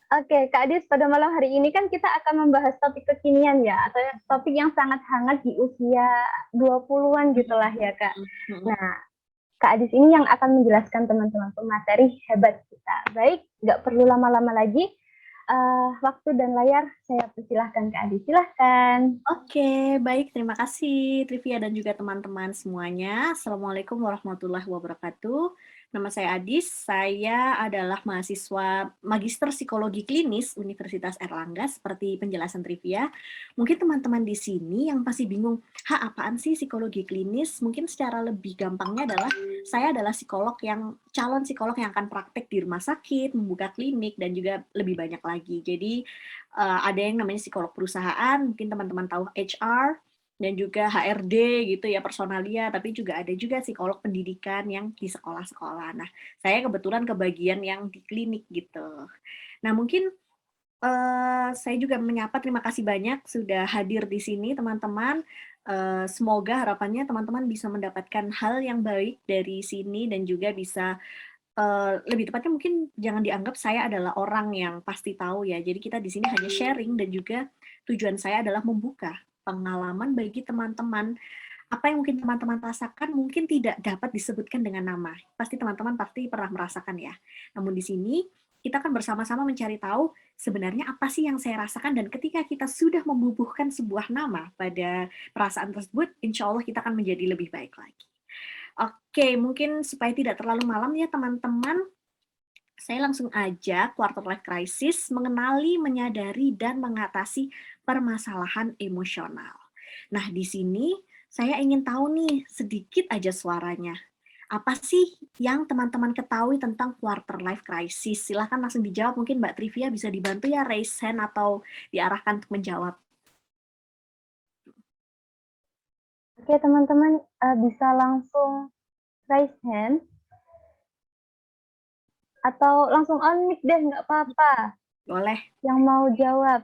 Oke, Kak Adis, pada malam hari ini kan kita akan membahas topik kekinian ya, atau topik yang sangat hangat di usia 20-an gitulah ya, Kak. Nah, Kak Adis ini yang akan menjelaskan teman-teman pemateri hebat kita. Baik, nggak perlu lama-lama lagi. Waktu dan layar saya persilahkan Kak Adis. Silahkan. Oke, baik. Terima kasih Trivia dan juga teman-teman semuanya. Assalamualaikum warahmatullahi wabarakatuh. Nama saya Adis, saya adalah mahasiswa Magister Psikologi Klinis Universitas Erlangga, seperti penjelasan Trivia. Mungkin teman-teman di sini yang pasti bingung, apaan sih psikologi klinis? Mungkin secara lebih gampangnya adalah, saya adalah calon psikolog yang akan praktek di rumah sakit, membuka klinik, dan juga lebih banyak lagi. Jadi, ada yang namanya psikolog perusahaan, mungkin teman-teman tahu HR, dan juga HRD gitu ya, personalia, tapi juga ada juga psikolog pendidikan yang di sekolah-sekolah. Nah, saya kebetulan kebagian yang di klinik gitu. Nah, mungkin saya juga menyapa, terima kasih banyak sudah hadir di sini teman-teman. Semoga harapannya teman-teman bisa mendapatkan hal yang baik dari sini dan juga bisa lebih tepatnya mungkin jangan dianggap saya adalah orang yang pasti tahu ya. Jadi kita di sini hanya sharing dan juga tujuan saya adalah membuka pengalaman bagi teman-teman. Apa yang mungkin teman-teman rasakan mungkin tidak dapat disebutkan dengan nama. Pasti teman-teman pasti pernah merasakan ya. Namun di sini kita akan bersama-sama mencari tahu sebenarnya apa sih yang saya rasakan, dan ketika kita sudah membubuhkan sebuah nama pada perasaan tersebut, insya Allah kita akan menjadi lebih baik lagi. Oke, mungkin supaya tidak terlalu malam ya teman-teman, saya langsung aja quarter life crisis, mengenali, menyadari, dan mengatasi permasalahan emosional. Nah, di sini saya ingin tahu nih sedikit aja suaranya. Apa sih yang teman-teman ketahui tentang quarter life crisis? Silahkan langsung dijawab, mungkin Mbak Trivia bisa dibantu ya raise hand atau diarahkan untuk menjawab. Oke, teman-teman bisa langsung raise hand atau langsung on mic deh, nggak apa-apa. Boleh. Yang mau jawab,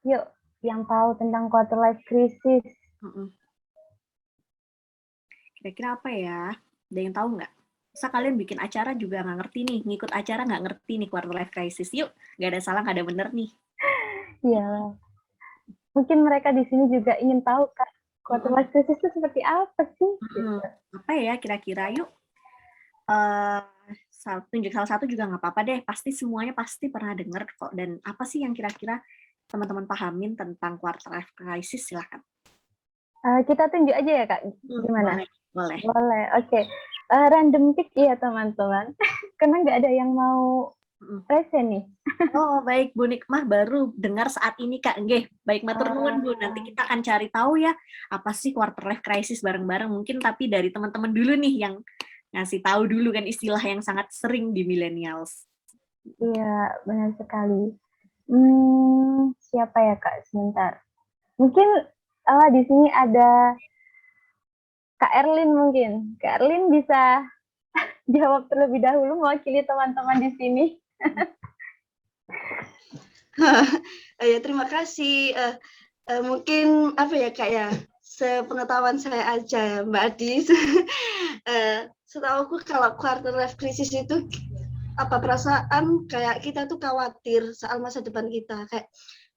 yuk, yang tahu tentang quarter life crisis. Kira-kira apa ya? Ada yang tahu nggak? Masa kalian bikin acara juga nggak ngerti nih, ngikut acara nggak ngerti nih quarter life crisis. Yuk, nggak ada salah, nggak ada bener nih. Iya, mungkin mereka di sini juga ingin tahu, Kak, quarter life crisis itu seperti apa sih? Gitu. Apa ya kira-kira? Yuk, tunjuk salah satu juga nggak apa-apa deh. Pasti semuanya pasti pernah dengar kok. Dan apa sih yang kira-kira teman-teman pahamin tentang quarter life crisis? Silahkan. Kita tunjuk aja ya, Kak. Gimana? Boleh, boleh. Boleh, oke. Random pick ya, teman-teman. Karena nggak ada yang mau present nih. Oh, baik, Bu Nikmah baru dengar saat ini, Kak. Nggih, baik, matur nuwun, Bu. Nanti kita akan cari tahu ya, apa sih quarter life crisis bareng-bareng. Mungkin tapi dari teman-teman dulu nih yang ngasih tahu dulu kan istilah yang sangat sering di millennials. Iya, benar sekali. Siapa ya, Kak? Sebentar. Mungkin di sini ada Kak Erlin mungkin. Kak Erlin bisa jawab terlebih dahulu mewakili teman-teman di sini. Ya, terima kasih. Mungkin apa ya Kak ya, sepengetahuan saya aja ya Mbak Adis. Setahu aku kalau quarter life crisis itu apa perasaan kayak kita tuh khawatir soal masa depan kita, kayak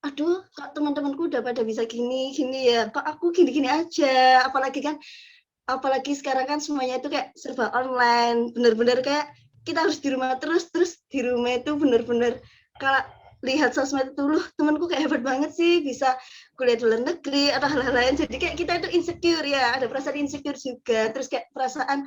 aduh kok teman-temanku udah pada bisa gini ya, kok aku gini-gini aja, apalagi sekarang kan semuanya itu kayak serba online, bener-bener kayak kita harus di rumah terus di rumah itu bener-bener kalau lihat sosmed itu, loh temanku kayak hebat banget sih bisa kuliah di luar negeri atau hal-hal lain, jadi kayak kita itu insecure ya, ada perasaan insecure juga, terus kayak perasaan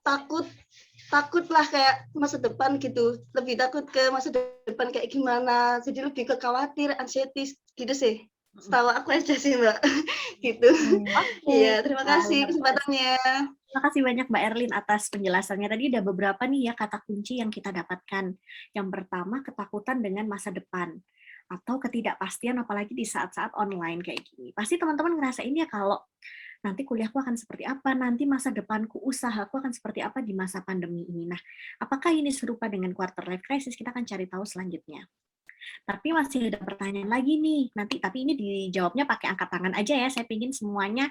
takut lah kayak masa depan gitu, lebih takut ke masa depan kayak gimana, jadi lebih ke khawatir, anxiety gitu sih, setahu aku aja sih Mbak. Gitu. Iya, terima kasih kesempatannya. Terima kasih banyak Mbak Erlin atas penjelasannya. Tadi ada beberapa nih ya kata kunci yang kita dapatkan. Yang pertama, ketakutan dengan masa depan atau ketidakpastian, apalagi di saat-saat online kayak gini. Pasti teman-teman ngerasain ya kalau nanti kuliahku akan seperti apa, nanti masa depanku, usahaku akan seperti apa di masa pandemi ini. Nah, apakah ini serupa dengan quarter life crisis? Kita akan cari tahu selanjutnya. Tapi masih ada pertanyaan lagi nih. Tapi ini dijawabnya pakai angkat tangan aja ya. Saya ingin semuanya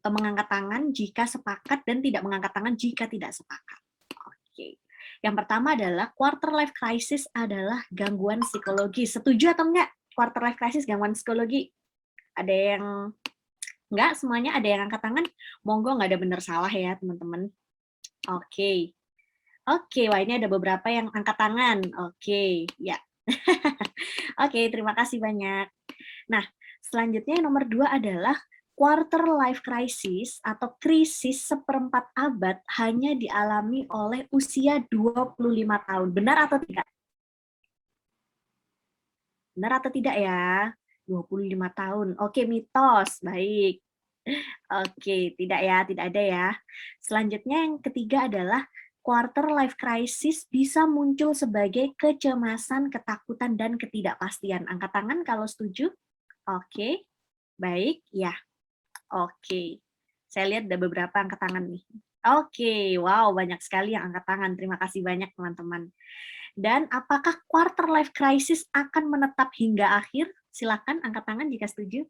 mengangkat tangan jika sepakat dan tidak mengangkat tangan jika tidak sepakat. Oke. Yang pertama adalah quarter life crisis adalah gangguan psikologi. Setuju atau enggak? Quarter life crisis gangguan psikologi. Ada yang enggak? Semuanya ada yang angkat tangan? Monggo, nggak ada benar salah ya, teman-teman. Oke. Oke, wah ini ada beberapa yang angkat tangan. Oke, ya. Oke, terima kasih banyak. Nah, selanjutnya yang nomor 2 adalah quarter life crisis atau krisis seperempat abad hanya dialami oleh usia 25 tahun. Benar atau tidak? Benar atau tidak ya? 25 tahun. Oke, mitos. Baik. Oke, tidak ya, tidak ada ya. Selanjutnya yang ketiga adalah quarter life crisis bisa muncul sebagai kecemasan, ketakutan, dan ketidakpastian. Angkat tangan kalau setuju. Oke, baik, ya. Oke, saya lihat ada beberapa angkat tangan nih. Oke, wow, banyak sekali yang angkat tangan. Terima kasih banyak, teman-teman. Dan apakah quarter life crisis akan menetap hingga akhir? Silakan angkat tangan jika setuju.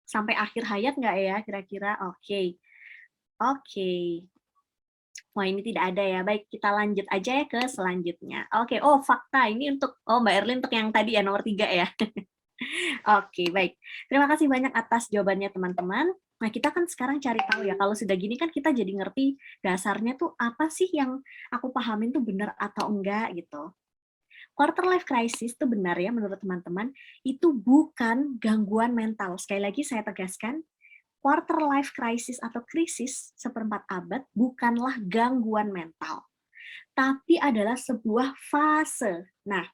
Sampai akhir hayat nggak ya, kira-kira? Oke. Oke. Wah, ini tidak ada ya. Baik, kita lanjut aja ya ke selanjutnya. Oke, oh fakta. Ini untuk, Mbak Erlin untuk yang tadi ya, nomor 3 ya. Oke, baik. Terima kasih banyak atas jawabannya, teman-teman. Nah, kita kan sekarang cari tahu ya, kalau sudah gini kan kita jadi ngerti dasarnya tuh apa sih yang aku pahamin tuh benar atau enggak gitu. Quarter life crisis itu benar ya menurut teman-teman, itu bukan gangguan mental. Sekali lagi saya tegaskan, quarter life crisis atau krisis seperempat abad bukanlah gangguan mental, tapi adalah sebuah fase. Nah,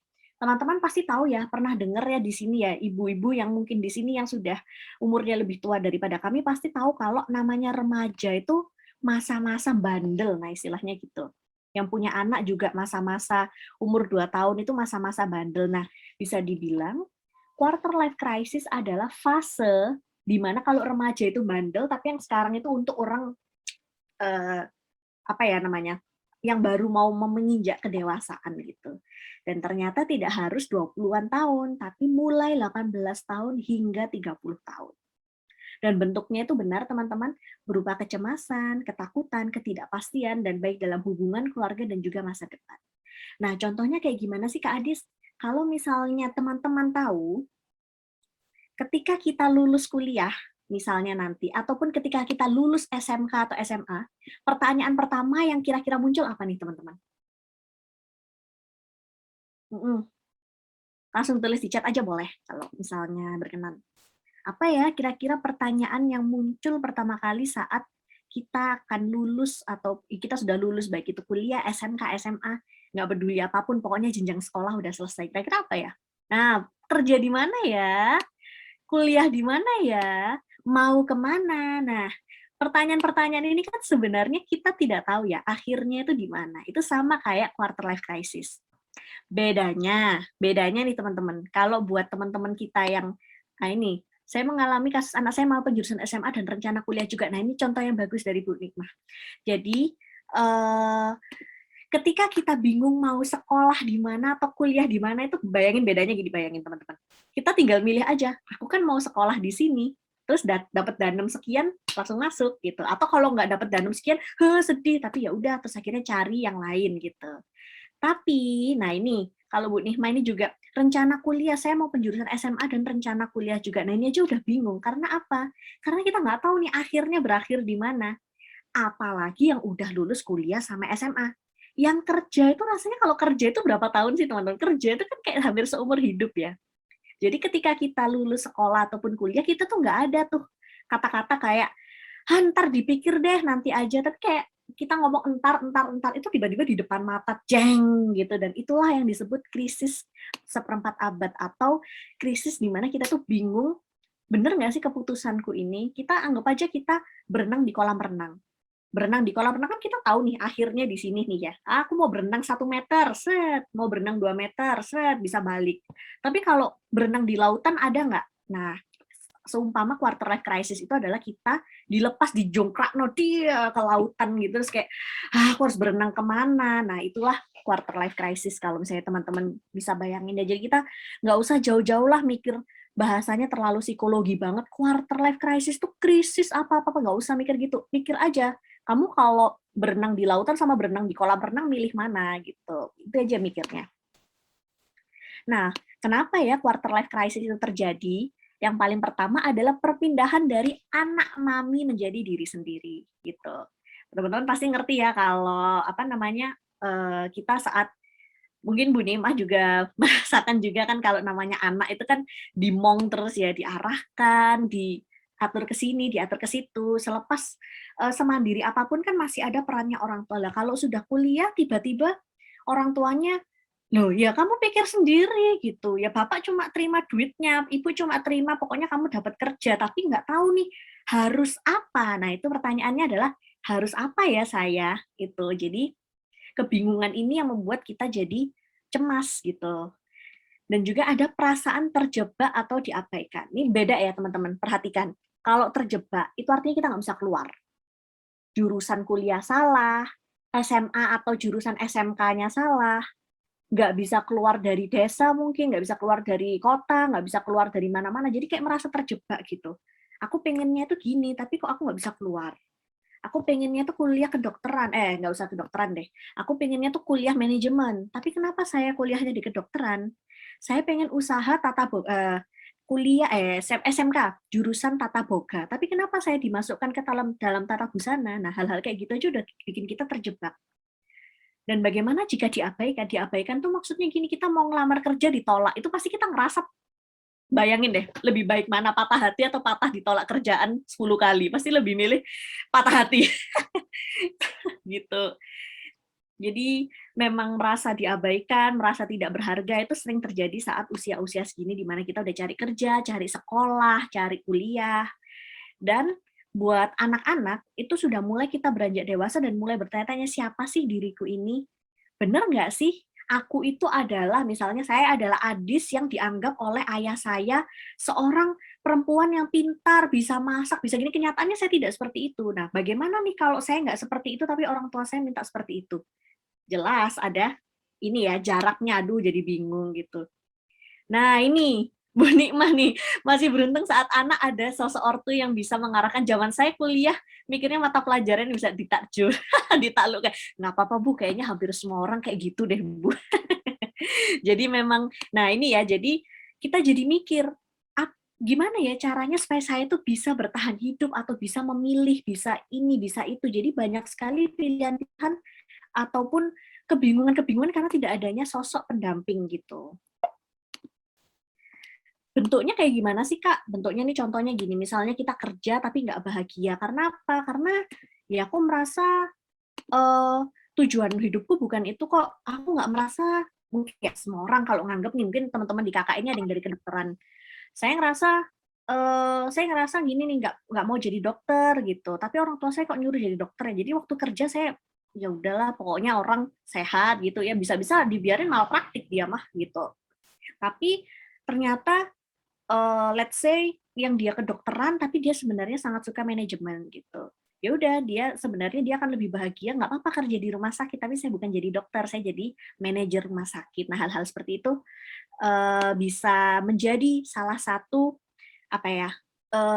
teman-teman pasti tahu ya, pernah dengar ya di sini ya, ibu-ibu yang mungkin di sini yang sudah umurnya lebih tua daripada kami pasti tahu kalau namanya remaja itu masa-masa bandel, nah istilahnya gitu. Yang punya anak juga masa-masa umur 2 tahun itu masa-masa bandel. Nah, bisa dibilang quarter life crisis adalah fase di mana kalau remaja itu bandel, tapi yang sekarang itu untuk orang apa ya namanya, yang baru mau menginjak kedewasaan gitu. Dan ternyata tidak harus 20-an tahun, tapi mulai 18 tahun hingga 30 tahun. Dan bentuknya itu benar teman-teman, berupa kecemasan, ketakutan, ketidakpastian, dan baik dalam hubungan, keluarga, dan juga masa depan. Nah, contohnya kayak gimana sih Kak Adis? Kalau misalnya teman-teman tahu, ketika kita lulus kuliah, misalnya nanti, ataupun ketika kita lulus SMK atau SMA, pertanyaan pertama yang kira-kira muncul apa nih teman-teman? Langsung tulis di chat aja boleh, kalau misalnya berkenan. Apa ya kira-kira pertanyaan yang muncul pertama kali saat kita akan lulus atau kita sudah lulus, baik itu kuliah, SMK, SMA, nggak peduli apapun, pokoknya jenjang sekolah udah selesai. Kira-kira apa ya? Nah, kerja di mana ya? Kuliah di mana ya? Mau kemana? Nah, pertanyaan-pertanyaan ini kan sebenarnya kita tidak tahu ya, akhirnya itu di mana. Itu sama kayak quarter life crisis. Bedanya nih teman-teman, kalau buat teman-teman kita yang, nah ini, saya mengalami kasus anak saya mau penjurusan SMA dan rencana kuliah juga. Nah, ini contoh yang bagus dari Bu Nikmah. Jadi, ketika kita bingung mau sekolah di mana atau kuliah di mana, itu bayangin bedanya gini, bayangin teman-teman. Kita tinggal milih aja, aku kan mau sekolah di sini, terus dapat danem sekian, langsung masuk gitu. Atau kalau nggak dapat danem sekian, sedih, tapi ya udah, terus akhirnya cari yang lain gitu. Tapi, nah ini, kalau Bu Nihma ini juga rencana kuliah, saya mau penjurusan SMA dan rencana kuliah juga. Nah ini aja udah bingung, karena apa? Karena kita nggak tahu nih akhirnya berakhir di mana. Apalagi yang udah lulus kuliah sama SMA. Yang kerja itu rasanya kalau kerja itu berapa tahun sih teman-teman? Kerja itu kan kayak hampir seumur hidup ya. Jadi ketika kita lulus sekolah ataupun kuliah, kita tuh nggak ada tuh kata-kata kayak, ntar dipikir deh, nanti aja. Tapi kayak kita ngomong entar, itu tiba-tiba di depan mata, jeng gitu. Dan itulah yang disebut krisis seperempat abad, atau krisis di mana kita tuh bingung, bener nggak sih keputusanku ini? Kita anggap aja kita berenang di kolam renang. Berenang di kolam renang kan kita tahu nih, akhirnya di sini nih ya. Aku mau berenang 1 meter, set. Mau berenang 2 meter, set. Bisa balik. Tapi kalau berenang di lautan ada nggak? Nah, seumpama quarter life crisis itu adalah kita dilepas, dijongkrak dia ke lautan gitu, terus kayak aku harus berenang kemana. Nah itulah quarter life crisis kalau misalnya teman-teman bisa bayangin ya. Jadi kita nggak usah jauh-jauh lah mikir bahasanya terlalu psikologi banget, quarter life crisis tuh krisis apa-apa, nggak usah mikir gitu. Mikir aja Kamu kalau berenang di lautan sama berenang di kolam renang milih mana gitu. Itu aja mikirnya. Nah, kenapa ya quarter life crisis itu terjadi? Yang paling pertama adalah perpindahan dari anak mami menjadi diri sendiri gitu. Teman-teman pasti ngerti ya kalau apa namanya kita saat mungkin Bu Nimah juga merasakan juga kan kalau namanya anak itu kan dimong terus ya, diarahkan, diatur ke sini, diatur ke situ. Selepas semandiri apapun kan masih ada perannya orang tua. Lah kalau sudah kuliah tiba-tiba orang tuanya, loh ya kamu pikir sendiri gitu. Ya bapak cuma terima duitnya, ibu cuma terima pokoknya kamu dapat kerja, tapi nggak tahu nih harus apa. Nah itu pertanyaannya adalah harus apa ya saya itu. Jadi kebingungan ini yang membuat kita jadi cemas gitu. Dan juga ada perasaan terjebak atau diabaikan. Ini beda ya teman-teman, perhatikan. Kalau terjebak, itu artinya kita nggak bisa keluar. Jurusan kuliah salah, SMA atau jurusan SMK-nya salah, nggak bisa keluar dari desa mungkin, nggak bisa keluar dari kota, nggak bisa keluar dari mana-mana. Jadi kayak merasa terjebak gitu. Aku pengennya itu gini, tapi kok aku nggak bisa keluar. Aku pengennya tuh kuliah kedokteran, nggak usah kedokteran deh. Aku pengennya tuh kuliah manajemen, tapi kenapa saya kuliahnya di kedokteran? Saya pengen usaha kuliah SMK jurusan tata boga, tapi kenapa saya dimasukkan ke dalam tata busana? Nah hal-hal kayak gitu aja udah bikin kita terjebak. Dan bagaimana jika diabaikan? Diabaikan tuh maksudnya gini, kita mau ngelamar kerja ditolak, itu pasti kita ngerasa, bayangin deh, lebih baik mana patah hati atau patah ditolak kerjaan 10 kali. Pasti lebih milih patah hati. Gitu. Jadi memang merasa diabaikan, merasa tidak berharga itu sering terjadi saat usia-usia segini di mana kita udah cari kerja, cari sekolah, cari kuliah. Dan buat anak-anak itu sudah mulai kita beranjak dewasa dan mulai bertanya-tanya siapa sih diriku ini? Bener nggak sih aku itu adalah, misalnya saya adalah Adis yang dianggap oleh ayah saya seorang perempuan yang pintar, bisa masak, bisa gini, kenyataannya saya tidak seperti itu. Nah, bagaimana nih kalau saya nggak seperti itu, tapi orang tua saya minta seperti itu? Jelas ada ini ya, jaraknya, aduh jadi bingung gitu. Nah ini, Bu Nikmah nih, masih beruntung saat anak ada sosok ortu yang bisa mengarahkan. Zaman saya kuliah, mikirnya mata pelajaran bisa ditakjur, ditaklukkan. Nggak apa-apa Bu, kayaknya hampir semua orang kayak gitu deh Bu. Jadi memang, nah ini ya, jadi kita jadi mikir, gimana ya caranya supaya saya tuh bisa bertahan hidup atau bisa memilih, bisa ini, bisa itu. Jadi banyak sekali pilihan-pilihan ataupun kebingungan-kebingungan karena tidak adanya sosok pendamping gitu. Bentuknya kayak gimana sih Kak? Bentuknya nih contohnya gini, misalnya kita kerja tapi nggak bahagia. Karena apa? Karena ya aku merasa tujuan hidupku bukan itu kok. Aku nggak merasa, mungkin ya semua orang kalau nganggap nih, mungkin teman-teman di KKN ini ada yang dari kedokteran. Saya ngerasa gini nih, nggak mau jadi dokter gitu. Tapi orang tua saya kok nyuruh jadi dokter ya. Jadi waktu kerja saya ya udahlah, pokoknya orang sehat gitu ya, bisa-bisa dibiarin malpraktik dia mah gitu. Tapi ternyata let's say yang dia kedokteran tapi dia sebenarnya sangat suka manajemen gitu. Ya udah, dia sebenarnya dia akan lebih bahagia, nggak apa-apa kerja di rumah sakit, tapi saya bukan jadi dokter, saya jadi manajer rumah sakit. Nah, hal-hal seperti itu bisa menjadi salah satu apa ya,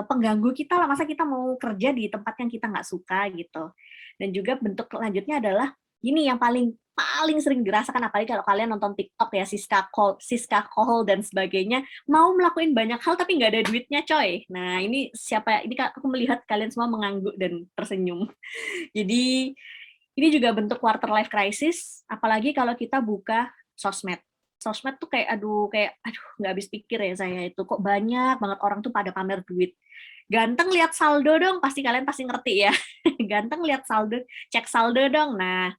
pengganggu kita lah, masa kita mau kerja di tempat yang kita nggak suka gitu. Dan juga bentuk selanjutnya adalah ini yang paling sering dirasakan, apalagi kalau kalian nonton TikTok ya, Siska Cole dan sebagainya, mau melakukan banyak hal tapi nggak ada duitnya coy. Nah ini siapa, ini aku melihat kalian semua mengangguk dan tersenyum. Jadi ini juga bentuk quarter life crisis, apalagi kalau kita buka sosmed. Sosmed tuh kayak aduh nggak habis pikir ya saya itu, kok banyak banget orang tuh pada pamer duit. Ganteng lihat saldo dong, pasti kalian pasti ngerti ya. Ganteng lihat saldo, cek saldo dong. Nah,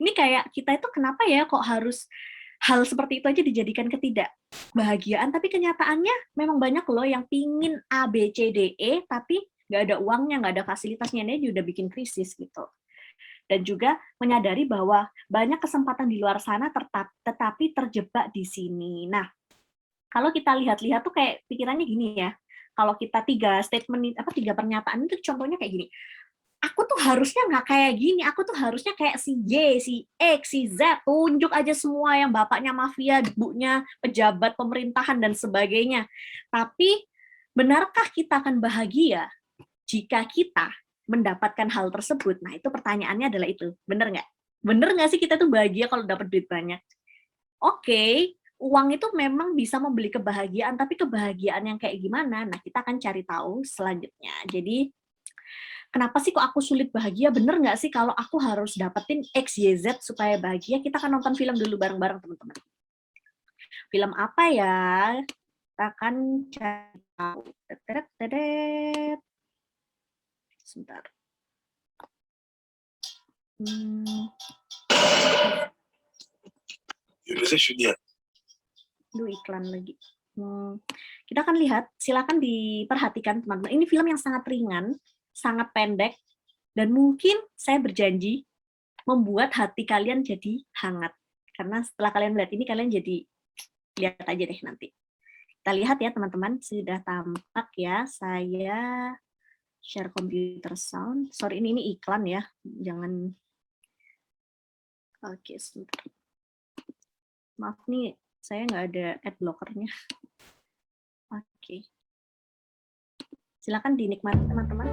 ini kayak kita itu kenapa ya kok harus hal seperti itu aja dijadikan ketidakbahagiaan, tapi kenyataannya memang banyak loh yang pingin A, B, C, D, E, tapi nggak ada uangnya, nggak ada fasilitasnya, ini udah bikin krisis gitu. Dan juga menyadari bahwa banyak kesempatan di luar sana tetapi terjebak di sini. Nah, kalau kita lihat-lihat tuh kayak pikirannya gini ya, kalau kita tiga pernyataan itu contohnya kayak gini, aku tuh harusnya nggak kayak gini, aku tuh harusnya kayak si Y, si X, si Z, tunjuk aja semua yang bapaknya mafia, ibunya pejabat pemerintahan dan sebagainya. Tapi benarkah kita akan bahagia jika kita mendapatkan hal tersebut. Nah, itu pertanyaannya adalah itu. Bener nggak? Bener nggak sih kita tuh bahagia kalau dapat duit banyak? Oke, uang itu memang bisa membeli kebahagiaan, tapi kebahagiaan yang kayak gimana? Nah, kita akan cari tahu selanjutnya. Jadi, kenapa sih kok aku sulit bahagia? Bener nggak sih kalau aku harus dapetin X, Y, Z supaya bahagia? Kita akan nonton film dulu bareng-bareng, teman-teman. Film apa ya? Kita akan cari tahu. Tetet. Sebentar. Aduh, iklan lagi. Kita akan lihat, silakan diperhatikan teman-teman. Ini film yang sangat ringan, sangat pendek, dan mungkin saya berjanji membuat hati kalian jadi hangat. Karena setelah kalian melihat ini, kalian jadi lihat aja deh nanti. Kita lihat ya teman-teman, sudah tampak ya. Saya share computer sound. Sorry, ini iklan ya. Jangan. Oke, sebentar. Maaf nih, saya nggak ada ad blockernya. Oke. Silakan dinikmati teman-teman.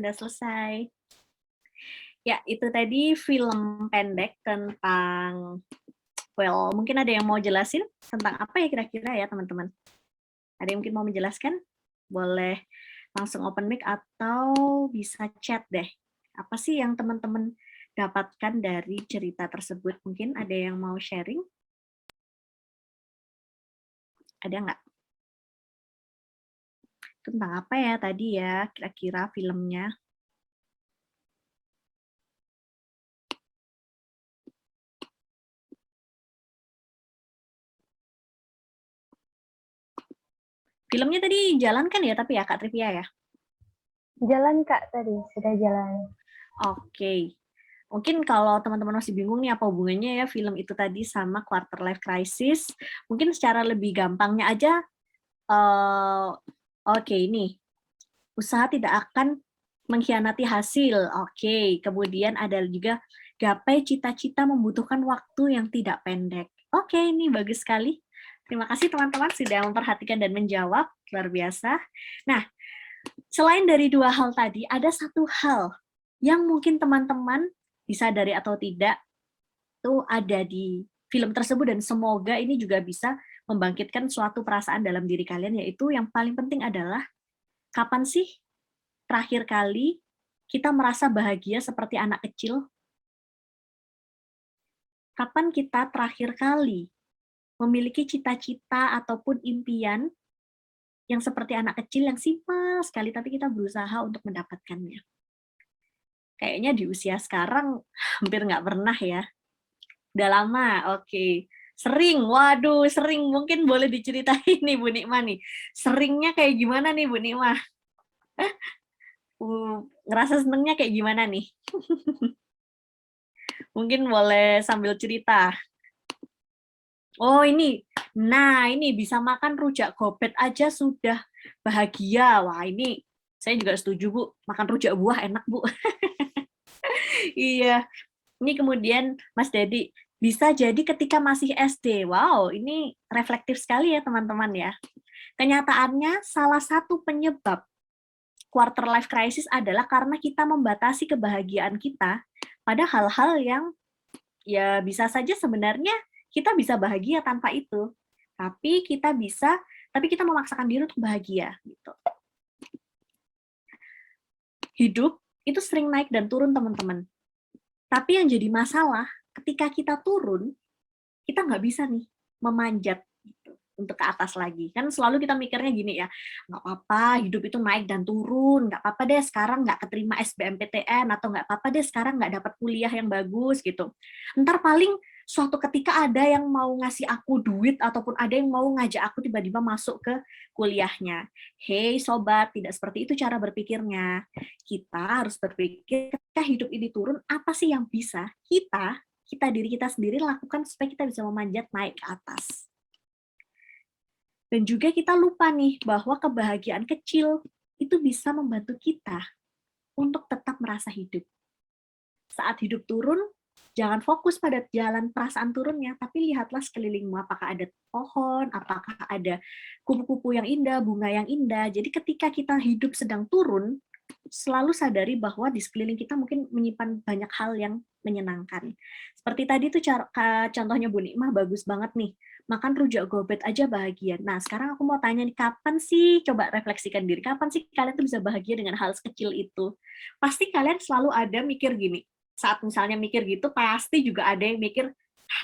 sudah selesai. Ya, itu tadi film pendek tentang, mungkin ada yang mau jelasin tentang apa ya kira-kira ya teman-teman? Ada yang mungkin mau menjelaskan? Boleh langsung open mic atau bisa chat deh. Apa sih yang teman-teman dapatkan dari cerita tersebut? Mungkin ada yang mau sharing? Ada nggak? Tentang apa ya tadi ya kira-kira filmnya? Filmnya tadi jalan kan ya, tapi ya Kak Trivia ya? Jalan Kak tadi, sudah jalan. Oke. Mungkin kalau teman-teman masih bingung nih apa hubungannya ya film itu tadi sama quarter life crisis, mungkin secara lebih gampangnya aja, oke ini, usaha tidak akan mengkhianati hasil. Oke, kemudian ada juga gapai cita-cita membutuhkan waktu yang tidak pendek. Oke, ini bagus sekali. Terima kasih teman-teman sudah memperhatikan dan menjawab, luar biasa. Nah, selain dari dua hal tadi, ada satu hal yang mungkin teman-teman disadari atau tidak, itu ada di film tersebut dan semoga ini juga bisa membangkitkan suatu perasaan dalam diri kalian, yaitu yang paling penting adalah kapan sih terakhir kali kita merasa bahagia seperti anak kecil? Kapan kita terakhir kali memiliki cita-cita ataupun impian yang seperti anak kecil yang simpel sekali, tapi kita berusaha untuk mendapatkannya? Kayaknya di usia sekarang hampir nggak pernah ya. Udah lama, oke. Sering, waduh, sering. Mungkin boleh diceritain nih Bu Nikmah nih. Seringnya kayak gimana nih Bu Nikmah? Ngerasa senengnya kayak gimana nih? Mungkin boleh sambil cerita. Oh ini, nah ini bisa makan rujak gobet aja sudah bahagia. Wah ini saya juga setuju Bu, makan rujak buah enak Bu. Iya, ini kemudian Mas Dedi, bisa jadi ketika masih SD. Wow, ini reflektif sekali ya teman-teman ya. Kenyataannya salah satu penyebab quarter life crisis adalah karena kita membatasi kebahagiaan kita pada hal-hal yang ya bisa saja sebenarnya kita bisa bahagia tanpa itu. Tapi kita memaksakan diri untuk bahagia gitu. Hidup itu sering naik dan turun teman-teman. Tapi yang jadi masalah ketika kita turun, kita nggak bisa nih memanjat gitu, untuk ke atas lagi. Kan selalu kita mikirnya gini ya, nggak apa-apa, hidup itu naik dan turun, nggak apa-apa deh sekarang nggak keterima SBMPTN, atau nggak apa-apa deh sekarang nggak dapat kuliah yang bagus gitu. Ntar paling suatu ketika ada yang mau ngasih aku duit, ataupun ada yang mau ngajak aku tiba-tiba masuk ke kuliahnya. Hei sobat, tidak seperti itu cara berpikirnya. Kita harus berpikir ketika hidup ini turun, apa sih yang bisa diri kita sendiri lakukan supaya kita bisa memanjat naik ke atas. Dan juga kita lupa nih bahwa kebahagiaan kecil itu bisa membantu kita untuk tetap merasa hidup. Saat hidup turun, jangan fokus pada jalan perasaan turunnya, tapi lihatlah sekelilingmu, apakah ada pohon, apakah ada kupu-kupu yang indah, bunga yang indah. Jadi ketika kita hidup sedang turun, selalu sadari bahwa di sekeliling kita mungkin menyimpan banyak hal yang menyenangkan. Seperti tadi tuh contohnya Bu Nikmah bagus banget nih. Makan rujak gobet aja bahagia. Nah, sekarang aku mau tanya nih, kapan sih, coba refleksikan diri, kapan sih kalian tuh bisa bahagia dengan hal sekecil itu? Pasti kalian selalu ada mikir gini, saat misalnya mikir gitu, pasti juga ada yang mikir,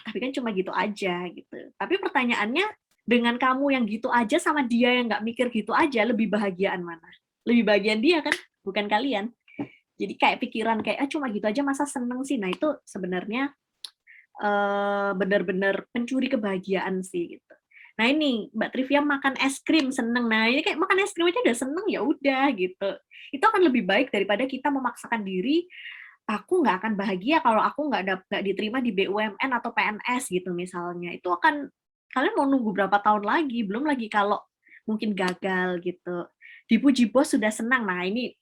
tapi kan cuma gitu aja, gitu. Tapi pertanyaannya, dengan kamu yang gitu aja sama dia yang nggak mikir gitu aja, lebih bahagiaan mana? Lebih bahagian dia kan, bukan kalian. Jadi kayak pikiran kayak, cuma gitu aja masa seneng sih? Nah itu sebenarnya benar-benar pencuri kebahagiaan sih gitu. Nah ini Mbak Trivia makan es krim seneng. Nah ini kayak makan es krim aja udah seneng, ya udah gitu. Itu akan lebih baik daripada kita memaksakan diri. Aku nggak akan bahagia kalau aku nggak diterima di BUMN atau PNS gitu misalnya. Itu akan kalian mau nunggu berapa tahun lagi? Belum lagi kalau mungkin gagal gitu. Dipuji bos sudah senang. Nah ini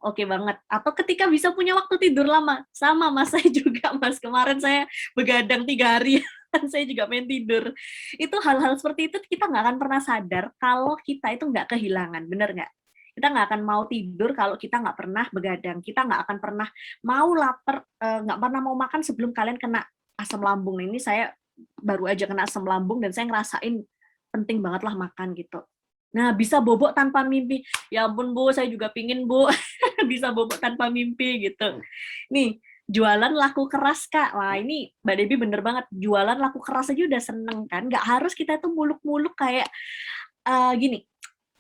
oke banget. Atau ketika bisa punya waktu tidur lama. Sama Mas, saya juga Mas. Kemarin saya begadang 3 hari. Saya juga main tidur. Itu hal-hal seperti itu kita nggak akan pernah sadar kalau kita itu nggak kehilangan. Bener nggak? Itu Kita nggak akan mau tidur kalau kita nggak pernah begadang. Kita nggak akan pernah mau lapar, nggak pernah mau makan sebelum kalian kena asam lambung. Nah, ini saya baru aja kena asam lambung dan saya ngerasain penting banget lah makan gitu. Nah, bisa bobok tanpa mimpi. Ya ampun Bu, saya juga pingin Bu bisa bobok tanpa mimpi gitu. Nih, jualan laku keras Kak. Wah, ini Mbak Debbie bener banget. Jualan laku keras aja udah seneng kan. Nggak harus kita tuh muluk-muluk kayak gini.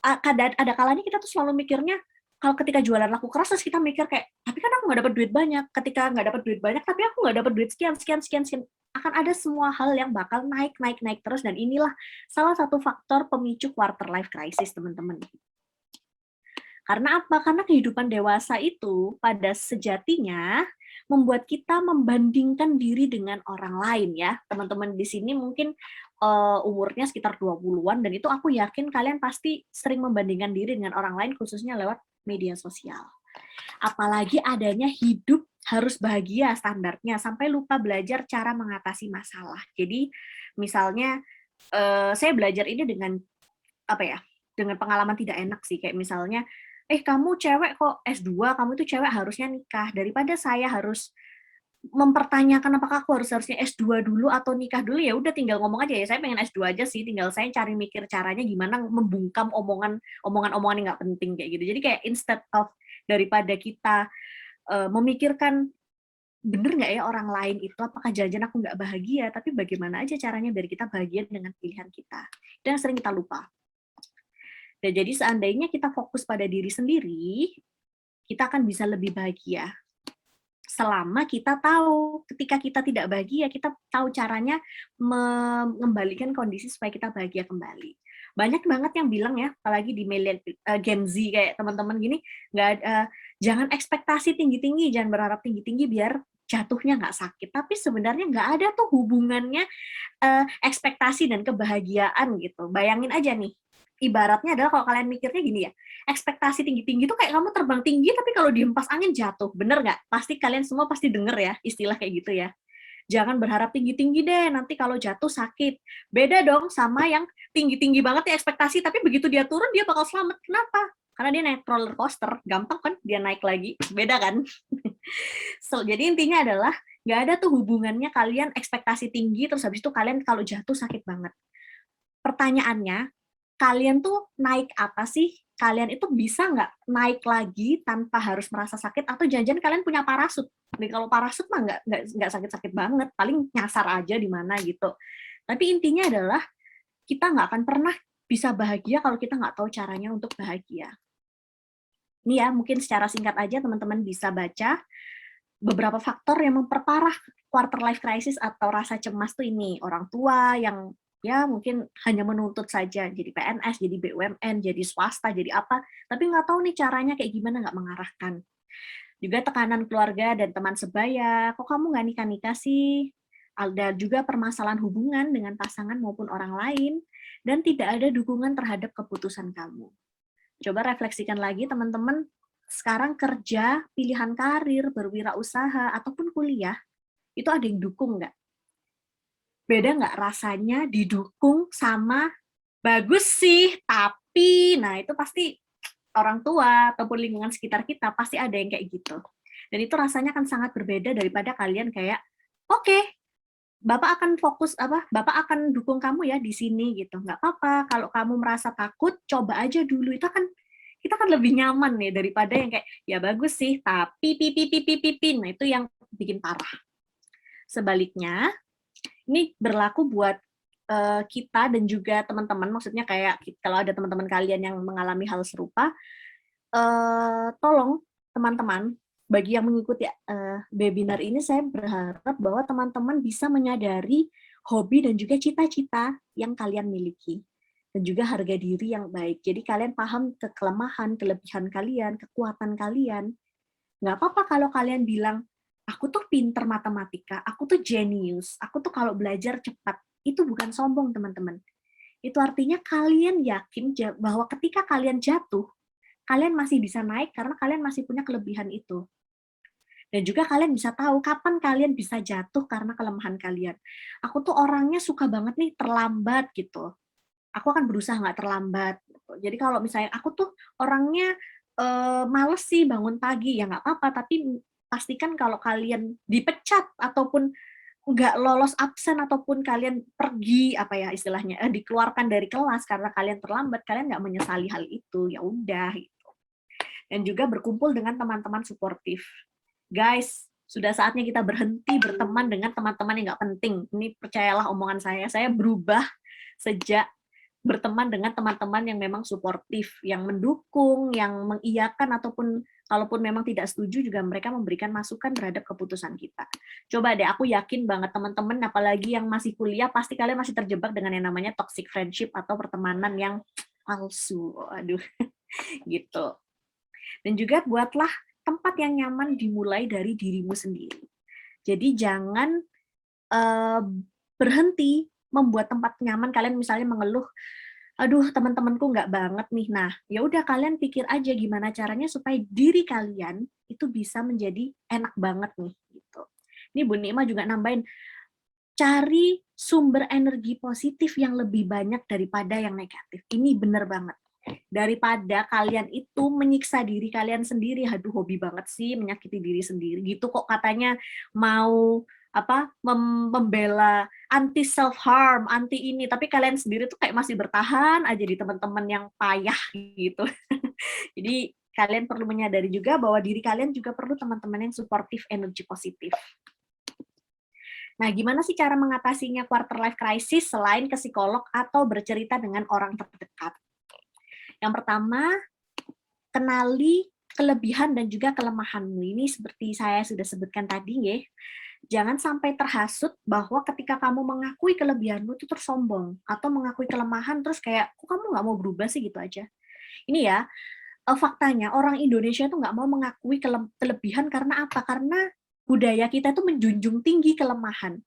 Ada kalanya kita tuh selalu mikirnya kalau ketika jualan laku keras terus kita mikir kayak, tapi kan aku nggak dapat duit banyak. Ketika nggak dapat duit banyak, tapi aku nggak dapat duit sekian. Akan ada semua hal yang bakal naik terus, dan inilah salah satu faktor pemicu quarter life crisis, teman-teman. Karena apa? Karena kehidupan dewasa itu pada sejatinya membuat kita membandingkan diri dengan orang lain ya. Teman-teman di sini mungkin umurnya sekitar 20-an, dan itu aku yakin kalian pasti sering membandingkan diri dengan orang lain, khususnya lewat media sosial. Apalagi adanya hidup harus bahagia standarnya, sampai lupa belajar cara mengatasi masalah. Jadi misalnya saya belajar ini dengan apa ya? Dengan pengalaman tidak enak sih, kayak misalnya kamu cewek kok S2, kamu itu cewek harusnya nikah. Daripada saya harus mempertanyakan apakah aku harusnya S2 dulu atau nikah dulu, ya udah tinggal ngomong aja ya, saya pengen S2 aja sih, tinggal saya cari mikir caranya gimana membungkam omongan yang nggak penting kayak gitu. Jadi kayak instead of daripada kita memikirkan bener nggak ya orang lain itu, apakah jajan aku nggak bahagia, tapi bagaimana aja caranya biar kita bahagia dengan pilihan kita. Dan sering kita lupa. Dan jadi seandainya kita fokus pada diri sendiri, kita akan bisa lebih bahagia. Selama kita tahu, ketika kita tidak bahagia, kita tahu caranya mengembalikan kondisi supaya kita bahagia kembali. Banyak banget yang bilang ya, apalagi di Gen Z kayak teman-teman gini, jangan ekspektasi tinggi-tinggi, jangan berharap tinggi-tinggi biar jatuhnya nggak sakit. Tapi sebenarnya nggak ada tuh hubungannya ekspektasi dan kebahagiaan gitu. Bayangin aja nih, ibaratnya adalah kalau kalian mikirnya gini ya, ekspektasi tinggi-tinggi itu kayak kamu terbang tinggi tapi kalau dihempas angin jatuh, bener nggak? Pasti kalian semua pasti denger ya istilah kayak gitu ya. Jangan berharap tinggi-tinggi deh, nanti kalau jatuh sakit. Beda dong sama yang tinggi-tinggi banget ya ekspektasi, tapi begitu dia turun dia bakal selamat. Kenapa? Karena dia naik roller coaster, gampang kan dia naik lagi, beda kan? Jadi intinya adalah nggak ada tuh hubungannya kalian ekspektasi tinggi terus habis itu kalian kalau jatuh sakit banget. Pertanyaannya, kalian tuh naik apa sih? Kalian itu bisa nggak naik lagi tanpa harus merasa sakit, atau jangan-jangan kalian punya parasut? Nih, kalau parasut mah nggak sakit-sakit banget, paling nyasar aja di mana gitu. Tapi intinya adalah kita nggak akan pernah bisa bahagia kalau kita nggak tahu caranya untuk bahagia. Ini ya, mungkin secara singkat aja teman-teman bisa baca beberapa faktor yang memperparah quarter life crisis atau rasa cemas tuh ini. Orang tua yang ya mungkin hanya menuntut saja jadi PNS, jadi BUMN, jadi swasta, jadi apa, tapi nggak tahu nih caranya kayak gimana, nggak mengarahkan. Juga tekanan keluarga dan teman sebaya, kok kamu nggak nikah-nikah sih? Ada juga permasalahan hubungan dengan pasangan maupun orang lain, dan tidak ada dukungan terhadap keputusan kamu. Coba refleksikan lagi teman-teman, sekarang kerja, pilihan karir, berwirausaha, ataupun kuliah, itu ada yang dukung nggak? Beda nggak rasanya didukung sama bagus sih, tapi, nah itu pasti orang tua ataupun lingkungan sekitar kita pasti ada yang kayak gitu. Dan itu rasanya kan sangat berbeda daripada kalian kayak, oke, Bapak akan fokus Bapak akan dukung kamu ya di sini gitu. Nggak apa-apa, kalau kamu merasa takut, coba aja dulu. Itu kan kita kan lebih nyaman nih daripada yang kayak, ya bagus sih, tapi nah itu yang bikin parah. Sebaliknya, ini berlaku buat kita dan juga teman-teman, maksudnya kayak kalau ada teman-teman kalian yang mengalami hal serupa, tolong teman-teman, bagi yang mengikuti webinar ini, saya berharap bahwa teman-teman bisa menyadari hobi dan juga cita-cita yang kalian miliki, dan juga harga diri yang baik. Jadi kalian paham kelemahan, kelebihan kalian, kekuatan kalian. Nggak apa-apa kalau kalian bilang, aku tuh pinter matematika, aku tuh jenius, aku tuh kalau belajar cepat. Itu bukan sombong, teman-teman. Itu artinya kalian yakin bahwa ketika kalian jatuh, kalian masih bisa naik karena kalian masih punya kelebihan itu. Dan juga kalian bisa tahu kapan kalian bisa jatuh karena kelemahan kalian. Aku tuh orangnya suka banget nih terlambat gitu. Aku akan berusaha nggak terlambat. gitu. Jadi kalau misalnya aku tuh orangnya males sih bangun pagi, ya nggak apa-apa, tapi pastikan kalau kalian dipecat ataupun nggak lolos absen ataupun kalian pergi apa ya istilahnya dikeluarkan dari kelas karena kalian terlambat, kalian nggak menyesali hal itu, ya udah gitu. Dan juga berkumpul dengan teman-teman suportif. Guys, sudah saatnya kita berhenti berteman dengan teman-teman yang nggak penting. Ini percayalah omongan saya berubah sejak berteman dengan teman-teman yang memang suportif, yang mendukung, yang mengiyakan, ataupun kalaupun memang tidak setuju juga mereka memberikan masukan terhadap keputusan kita. Coba deh, aku yakin banget teman-teman, apalagi yang masih kuliah, pasti kalian masih terjebak dengan yang namanya toxic friendship atau pertemanan yang palsu. Aduh, gitu. Dan juga buatlah tempat yang nyaman dimulai dari dirimu sendiri. Jadi jangan berhenti membuat tempat nyaman. Kalian misalnya mengeluh, aduh teman-temanku nggak banget nih. Nah, ya udah kalian pikir aja gimana caranya supaya diri kalian itu bisa menjadi enak banget nih. Gitu. Ini Bu Nima juga nambahin, cari sumber energi positif yang lebih banyak daripada yang negatif. Ini bener banget. Daripada kalian itu menyiksa diri kalian sendiri, aduh hobi banget sih menyakiti diri sendiri gitu kok katanya mau membela anti self harm, anti ini, tapi kalian sendiri tuh kayak masih bertahan aja di teman-teman yang payah gitu. Jadi kalian perlu menyadari juga bahwa diri kalian juga perlu teman-teman yang suportif, energi positif. Nah, gimana sih cara mengatasinya quarter life crisis selain ke psikolog atau bercerita dengan orang terdekat? Yang pertama, kenali kelebihan dan juga kelemahanmu. Ini seperti saya sudah sebutkan tadi ya. Jangan sampai terhasut bahwa ketika kamu mengakui kelebihanmu itu terus sombong, atau mengakui kelemahan terus kayak, kok kamu nggak mau berubah sih gitu aja. Ini ya, faktanya orang Indonesia itu nggak mau mengakui kelebihan karena apa? Karena budaya kita itu menjunjung tinggi kelemahan.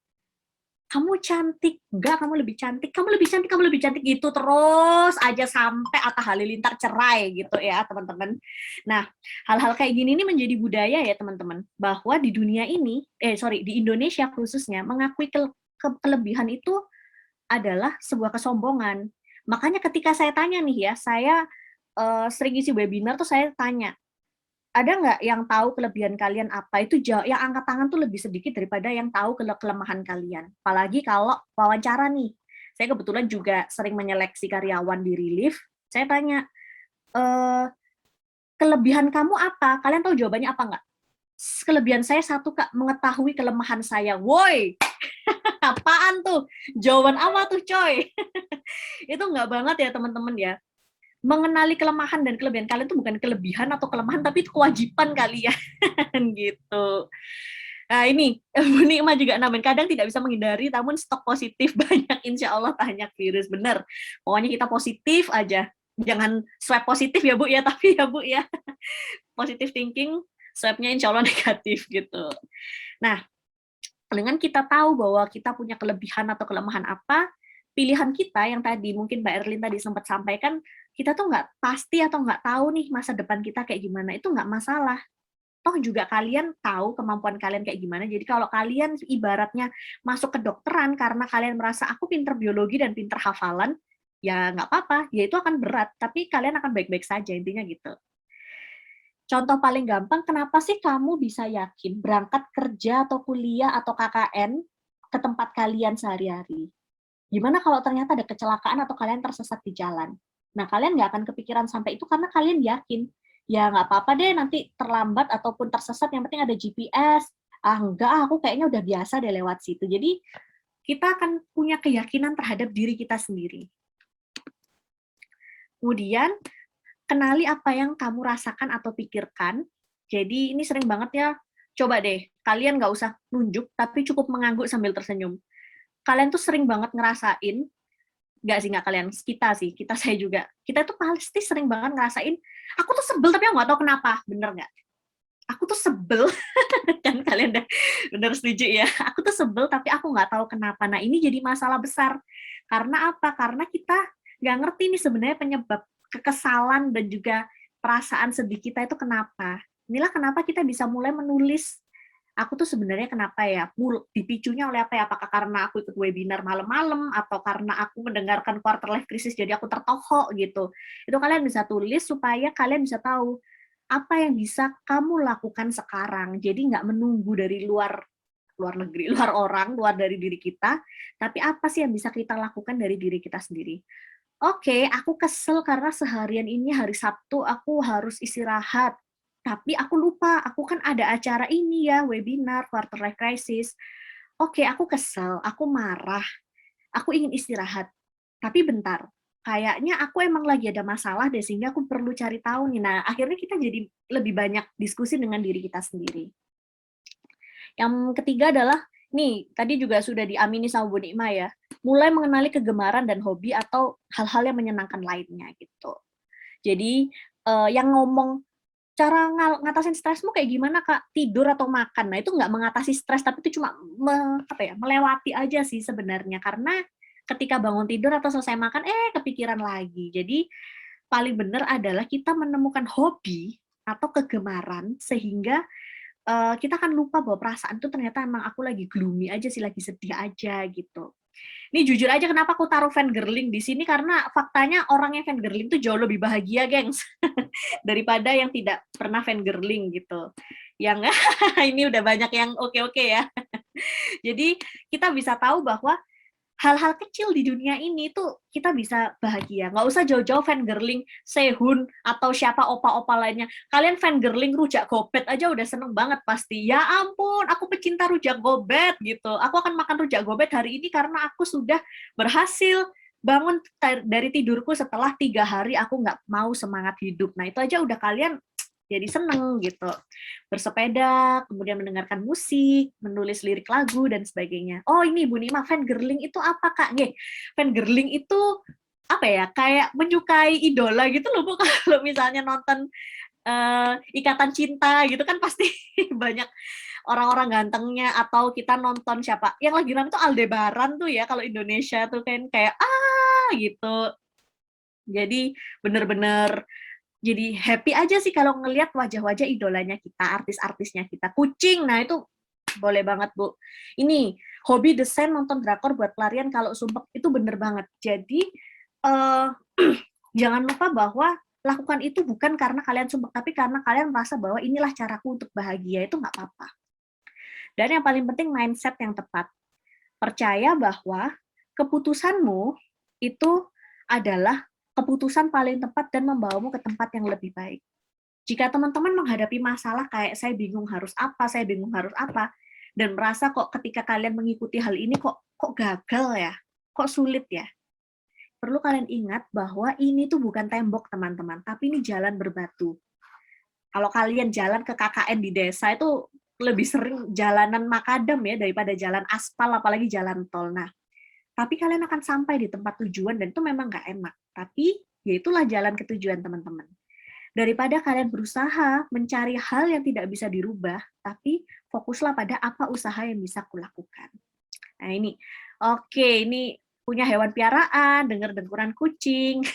Kamu cantik, enggak, kamu lebih cantik, kamu lebih cantik, kamu lebih cantik, gitu terus aja sampai Atta Halilintar cerai gitu ya teman-teman. Nah, hal-hal kayak gini ini menjadi budaya ya teman-teman, bahwa di dunia ini, di Indonesia khususnya, mengakui kelebihan itu adalah sebuah kesombongan. Makanya ketika saya tanya nih ya, saya sering isi webinar tuh saya tanya, ada nggak yang tahu kelebihan kalian apa? Itu yang angkat tangan tuh lebih sedikit daripada yang tahu kelemahan kalian. Apalagi kalau wawancara nih. Saya kebetulan juga sering menyeleksi karyawan di Relief. Saya tanya, kelebihan kamu apa? Kalian tahu jawabannya apa nggak? Kelebihan saya satu, Kak, mengetahui kelemahan saya. Woi, apaan tuh? Jawaban apa tuh, coy? Itu nggak banget ya, teman-teman ya. Mengenali kelemahan dan kelebihan kalian itu bukan kelebihan atau kelemahan, tapi itu kewajiban kalian gitu. Nah ini Bu Nikma juga nambahin, kadang tidak bisa menghindari, namun stok positif banyak, insya Allah banyak virus. Bener, pokoknya kita positif aja, jangan swab positif ya Bu ya, tapi ya Bu ya positive thinking, swabnya insya Allah negatif gitu. Nah, dengan kita tahu bahwa kita punya kelebihan atau kelemahan apa, pilihan kita yang tadi mungkin Mbak Erlin tadi sempat sampaikan, kita tuh nggak pasti atau nggak tahu nih masa depan kita kayak gimana, itu nggak masalah. Toh juga kalian tahu kemampuan kalian kayak gimana, jadi kalau kalian ibaratnya masuk ke kedokteran karena kalian merasa aku pinter biologi dan pinter hafalan, ya nggak apa-apa, ya itu akan berat, tapi kalian akan baik-baik saja, intinya gitu. Contoh paling gampang, kenapa sih kamu bisa yakin berangkat kerja atau kuliah atau KKN ke tempat kalian sehari-hari? Gimana kalau ternyata ada kecelakaan atau kalian tersesat di jalan? Nah, kalian nggak akan kepikiran sampai itu karena kalian yakin, ya nggak apa-apa deh nanti terlambat ataupun tersesat, yang penting ada GPS. Ah, enggak, aku kayaknya udah biasa deh lewat situ. Jadi, kita akan punya keyakinan terhadap diri kita sendiri. Kemudian, kenali apa yang kamu rasakan atau pikirkan. Jadi, ini sering banget ya, coba deh, kalian nggak usah nunjuk, tapi cukup mengangguk sambil tersenyum. Kalian tuh sering banget ngerasain, nggak kalian, kita saya juga, kita tuh pasti sering banget ngerasain, aku tuh sebel tapi aku nggak tahu kenapa, bener nggak? Aku tuh sebel, kan kalian udah bener setuju ya, aku tuh sebel tapi aku nggak tahu kenapa. Nah ini jadi masalah besar, karena apa? Karena kita nggak ngerti nih sebenarnya penyebab kekesalan dan juga perasaan sedih kita itu kenapa. Inilah kenapa kita bisa mulai menulis aku tuh sebenarnya kenapa ya, dipicunya oleh apa ya, apakah karena aku ikut webinar malam-malam, atau karena aku mendengarkan quarter life crisis jadi aku tertohok gitu. Itu kalian bisa tulis supaya kalian bisa tahu apa yang bisa kamu lakukan sekarang. Jadi nggak menunggu dari luar negeri, luar orang, luar dari diri kita, tapi apa sih yang bisa kita lakukan dari diri kita sendiri. Oke, aku kesel karena seharian ini hari Sabtu aku harus istirahat. Tapi aku lupa, aku kan ada acara ini ya, webinar, quarter life crisis. Oke, aku kesel, aku marah, aku ingin istirahat. Tapi bentar, kayaknya aku emang lagi ada masalah deh, sehingga aku perlu cari tahu nih. Nah, akhirnya kita jadi lebih banyak diskusi dengan diri kita sendiri. Yang ketiga adalah, nih, tadi juga sudah diamini sama Bu Nikma ya, mulai mengenali kegemaran dan hobi atau hal-hal yang menyenangkan lainnya gitu. Jadi yang ngomong cara ngatasin stresmu kayak gimana Kak? Tidur atau makan? Nah itu nggak mengatasi stres, tapi itu cuma melewati aja sih sebenarnya. Karena ketika bangun tidur atau selesai makan, kepikiran lagi. Jadi paling benar adalah kita menemukan hobi atau kegemaran sehingga kita kan lupa bahwa perasaan itu ternyata emang aku lagi gloomy aja sih, lagi sedih aja gitu. Ini jujur aja kenapa aku taruh fangirling di sini, karena faktanya orang yang fangirling itu jauh lebih bahagia, gengs, daripada yang tidak pernah fangirling gitu. Yang ini udah banyak yang oke-oke ya. Jadi kita bisa tahu bahwa hal-hal kecil di dunia ini tuh kita bisa bahagia. Nggak usah jauh-jauh fangirling Sehun atau siapa opa-opa lainnya. Kalian fangirling rujak gobet aja udah seneng banget pasti. Ya ampun, aku pecinta rujak gobet gitu. Aku akan makan rujak gobet hari ini karena aku sudah berhasil bangun dari tidurku setelah 3 hari aku nggak mau semangat hidup. Nah itu aja udah kalian jadi seneng gitu. Bersepeda, kemudian mendengarkan musik, menulis lirik lagu, dan sebagainya. Oh ini Bu Nima, fangirling itu apa Kak? Nih, fangirling itu apa ya, kayak menyukai idola gitu loh Bu. Kalau misalnya nonton Ikatan Cinta gitu kan pasti banyak orang-orang gantengnya, atau kita nonton siapa yang lagi rame tuh Aldebaran tuh ya, kalau Indonesia tuh kan kayak gitu. Jadi bener-bener jadi happy aja sih kalau ngelihat wajah-wajah idolanya kita, artis-artisnya kita. Kucing, nah itu boleh banget Bu. Ini hobi desain, nonton drakor buat pelarian kalau sumpek, itu bener banget. Jadi jangan lupa bahwa lakukan itu bukan karena kalian sumpek, tapi karena kalian merasa bahwa inilah caraku untuk bahagia, itu nggak apa-apa. Dan yang paling penting mindset yang tepat. Percaya bahwa keputusanmu itu adalah keputusan paling tepat dan membawamu ke tempat yang lebih baik. Jika teman-teman menghadapi masalah kayak saya bingung harus apa, dan merasa kok ketika kalian mengikuti hal ini kok gagal ya, kok sulit ya, perlu kalian ingat bahwa ini tuh bukan tembok teman-teman, tapi ini jalan berbatu. Kalau kalian jalan ke KKN di desa itu lebih sering jalanan makadam ya daripada jalan aspal, apalagi jalan tol. Nah, tapi kalian akan sampai di tempat tujuan dan itu memang nggak enak. Tapi ya itulah jalan ke tujuan teman-teman. Daripada kalian berusaha mencari hal yang tidak bisa dirubah, tapi fokuslah pada apa usaha yang bisa kulakukan. Nah ini, oke, ini punya hewan piaraan, dengar dengkuran kucing,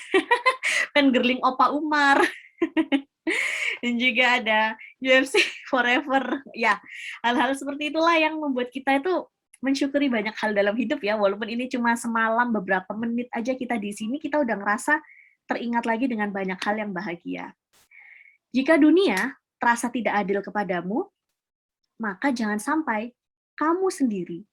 fangirling Opa Umar, dan juga ada UFC Forever. Ya, hal-hal seperti itulah yang membuat kita itu mensyukuri banyak hal dalam hidup ya, walaupun ini cuma semalam beberapa menit aja kita di sini, kita udah ngerasa teringat lagi dengan banyak hal yang bahagia. Jika dunia terasa tidak adil kepadamu, maka jangan sampai kamu sendiri,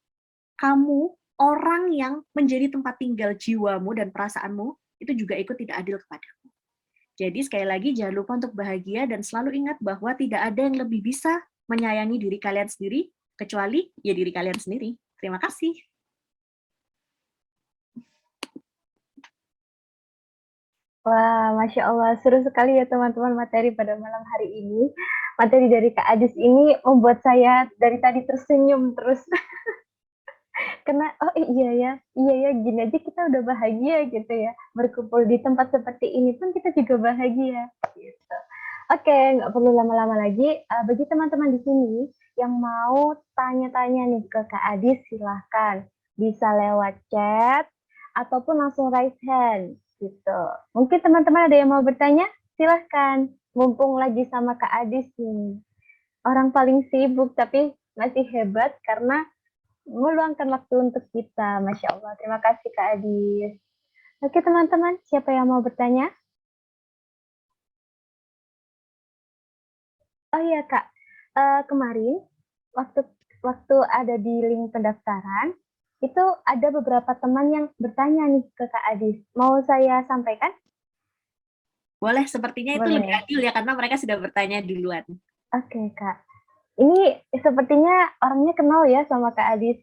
kamu orang yang menjadi tempat tinggal jiwamu dan perasaanmu, itu juga ikut tidak adil kepadamu. Jadi sekali lagi jangan lupa untuk bahagia dan selalu ingat bahwa tidak ada yang lebih bisa menyayangi diri kalian sendiri kecuali ya diri kalian sendiri. Terima kasih. Wah, Masya Allah, seru sekali ya teman-teman materi pada malam hari ini. Materi dari Kak Adis ini membuat saya dari tadi tersenyum terus. Karena, oh iya ya, gini aja kita udah bahagia gitu ya. Berkumpul di tempat seperti ini pun kita juga bahagia. Gitu. Oke, nggak perlu lama-lama lagi. Bagi teman-teman di sini yang mau tanya-tanya nih ke Kak Adis, silahkan. Bisa lewat chat, ataupun langsung raise hand. Gitu. Mungkin teman-teman ada yang mau bertanya? Silahkan. Mumpung lagi sama Kak Adis nih. Orang paling sibuk, tapi masih hebat karena meluangkan waktu untuk kita. Masya Allah. Terima kasih Kak Adis. Oke teman-teman, siapa yang mau bertanya? Oh iya Kak, kemarin waktu waktu ada di link pendaftaran, itu ada beberapa teman yang bertanya nih ke Kak Adis. Mau saya sampaikan? Boleh, sepertinya itu lebih Boleh. adil ya, karena mereka sudah bertanya duluan. Oke Kak. Ini sepertinya orangnya kenal ya sama Kak Adis.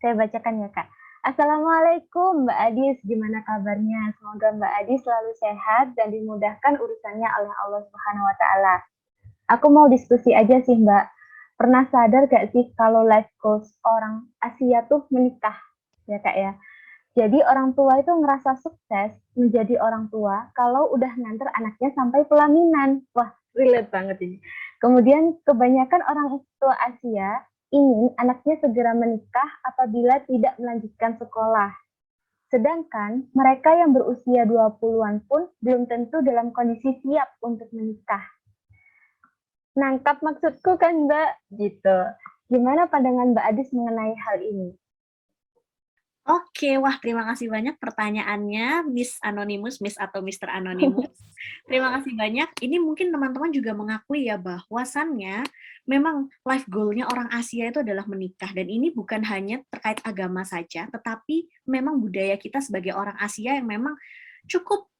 Saya bacakan ya Kak. Assalamualaikum Mbak Adis, gimana kabarnya? Semoga Mbak Adis selalu sehat dan dimudahkan urusannya oleh Allah Subhanahu wa Ta'ala. Aku mau diskusi aja sih Mbak. Pernah sadar gak sih kalau life goals orang Asia tuh menikah? Ya Kak ya. Jadi orang tua itu ngerasa sukses menjadi orang tua kalau udah nganter anaknya sampai pelaminan. Wah, relate banget ini. Kemudian kebanyakan orang tua Asia ingin anaknya segera menikah apabila tidak melanjutkan sekolah. Sedangkan mereka yang berusia 20-an pun belum tentu dalam kondisi siap untuk menikah. Nangkap maksudku kan Mbak? Gitu. Gimana pandangan Mbak Adis mengenai hal ini? Oke, wah terima kasih banyak pertanyaannya, Miss Anonymous, Miss atau Mr. Anonymous. Terima kasih banyak. Ini mungkin teman-teman juga mengakui ya bahwasannya memang life goal-nya orang Asia itu adalah menikah. Dan ini bukan hanya terkait agama saja, tetapi memang budaya kita sebagai orang Asia yang memang cukup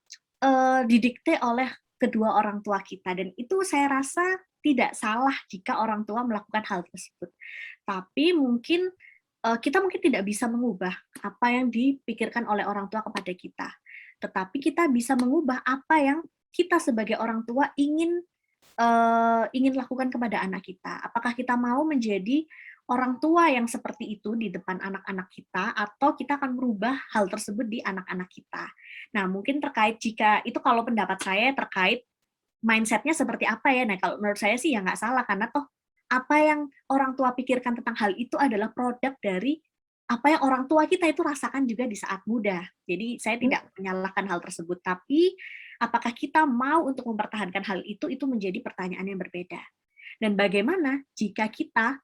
didikte oleh kedua orang tua kita. Dan itu saya rasa tidak salah jika orang tua melakukan hal tersebut. Tapi mungkin kita mungkin tidak bisa mengubah apa yang dipikirkan oleh orang tua kepada kita. Tetapi kita bisa mengubah apa yang kita sebagai orang tua ingin lakukan kepada anak kita. Apakah kita mau menjadi orang tua yang seperti itu di depan anak-anak kita, atau kita akan merubah hal tersebut di anak-anak kita. Nah, mungkin terkait jika, itu kalau pendapat saya terkait mindset-nya seperti apa ya. Nah, kalau menurut saya sih ya nggak salah, karena toh apa yang orang tua pikirkan tentang hal itu adalah produk dari apa yang orang tua kita itu rasakan juga di saat muda. Jadi saya tidak menyalahkan hal tersebut, tapi apakah kita mau untuk mempertahankan hal itu menjadi pertanyaan yang berbeda. Dan bagaimana jika kita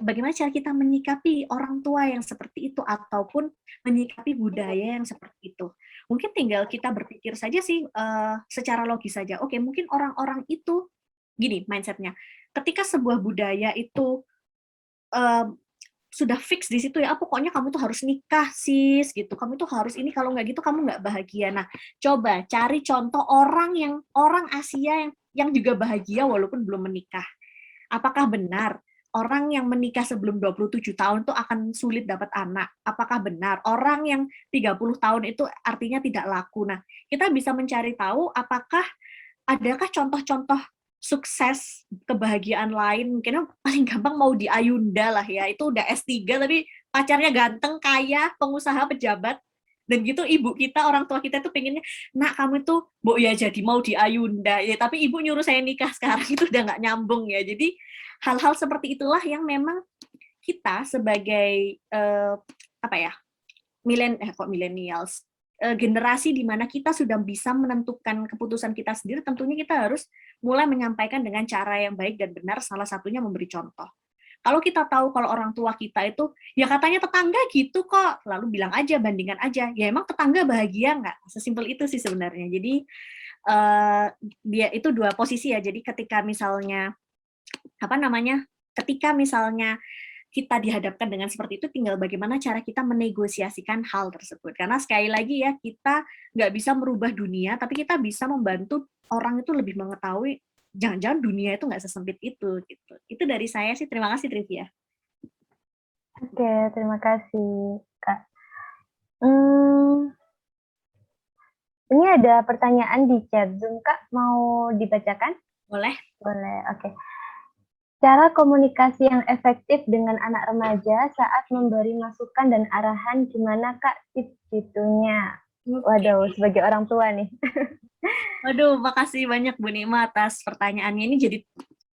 bagaimana cara kita menyikapi orang tua yang seperti itu ataupun menyikapi budaya yang seperti itu. Mungkin tinggal kita berpikir saja sih secara logis saja. Oke, mungkin orang-orang itu gini mindsetnya. Ketika sebuah budaya itu sudah fix di situ ya, pokoknya kamu tuh harus nikah sis gitu, kamu tuh harus ini, kalau nggak gitu kamu nggak bahagia. Nah, coba cari contoh orang Asia yang juga bahagia walaupun belum menikah. Apakah benar orang yang menikah sebelum 27 tahun tuh akan sulit dapat anak? Apakah benar orang yang 30 tahun itu artinya tidak laku? Nah, kita bisa mencari tahu apakah adakah contoh-contoh sukses, kebahagiaan lain, mungkin paling gampang mau di Ayunda lah ya, itu udah S3 tapi pacarnya ganteng, kaya, pengusaha, pejabat, dan gitu ibu kita, orang tua kita tuh pengennya, nak kamu tuh bu ya jadi mau di Ayunda, ya tapi ibu nyuruh saya nikah sekarang, itu udah nggak nyambung ya. Jadi hal-hal seperti itulah yang memang kita sebagai apa ya, millennials, generasi di mana kita sudah bisa menentukan keputusan kita sendiri, tentunya kita harus mulai menyampaikan dengan cara yang baik dan benar, salah satunya memberi contoh. Kalau kita tahu kalau orang tua kita itu, ya katanya tetangga gitu kok, lalu bilang aja, bandingkan aja, ya emang tetangga bahagia nggak? Sesimpel itu sih sebenarnya. Jadi, dia itu dua posisi ya, jadi ketika misalnya, ketika misalnya kita dihadapkan dengan seperti itu, tinggal bagaimana cara kita menegosiasikan hal tersebut. Karena sekali lagi ya, kita nggak bisa merubah dunia, tapi kita bisa membantu orang itu lebih mengetahui, jangan-jangan dunia itu nggak sesempit itu. Gitu. Itu dari saya sih, terima kasih Trivia. Oke, terima kasih Kak. Ini ada pertanyaan di chat Zoom Kak, mau dibacakan? Boleh. Boleh, oke. Cara komunikasi yang efektif dengan anak remaja saat memberi masukan dan arahan, gimana Kak tips gitunya? Waduh, sebagai orang tua nih. Waduh, makasih banyak Bu Nima atas pertanyaannya. Ini jadi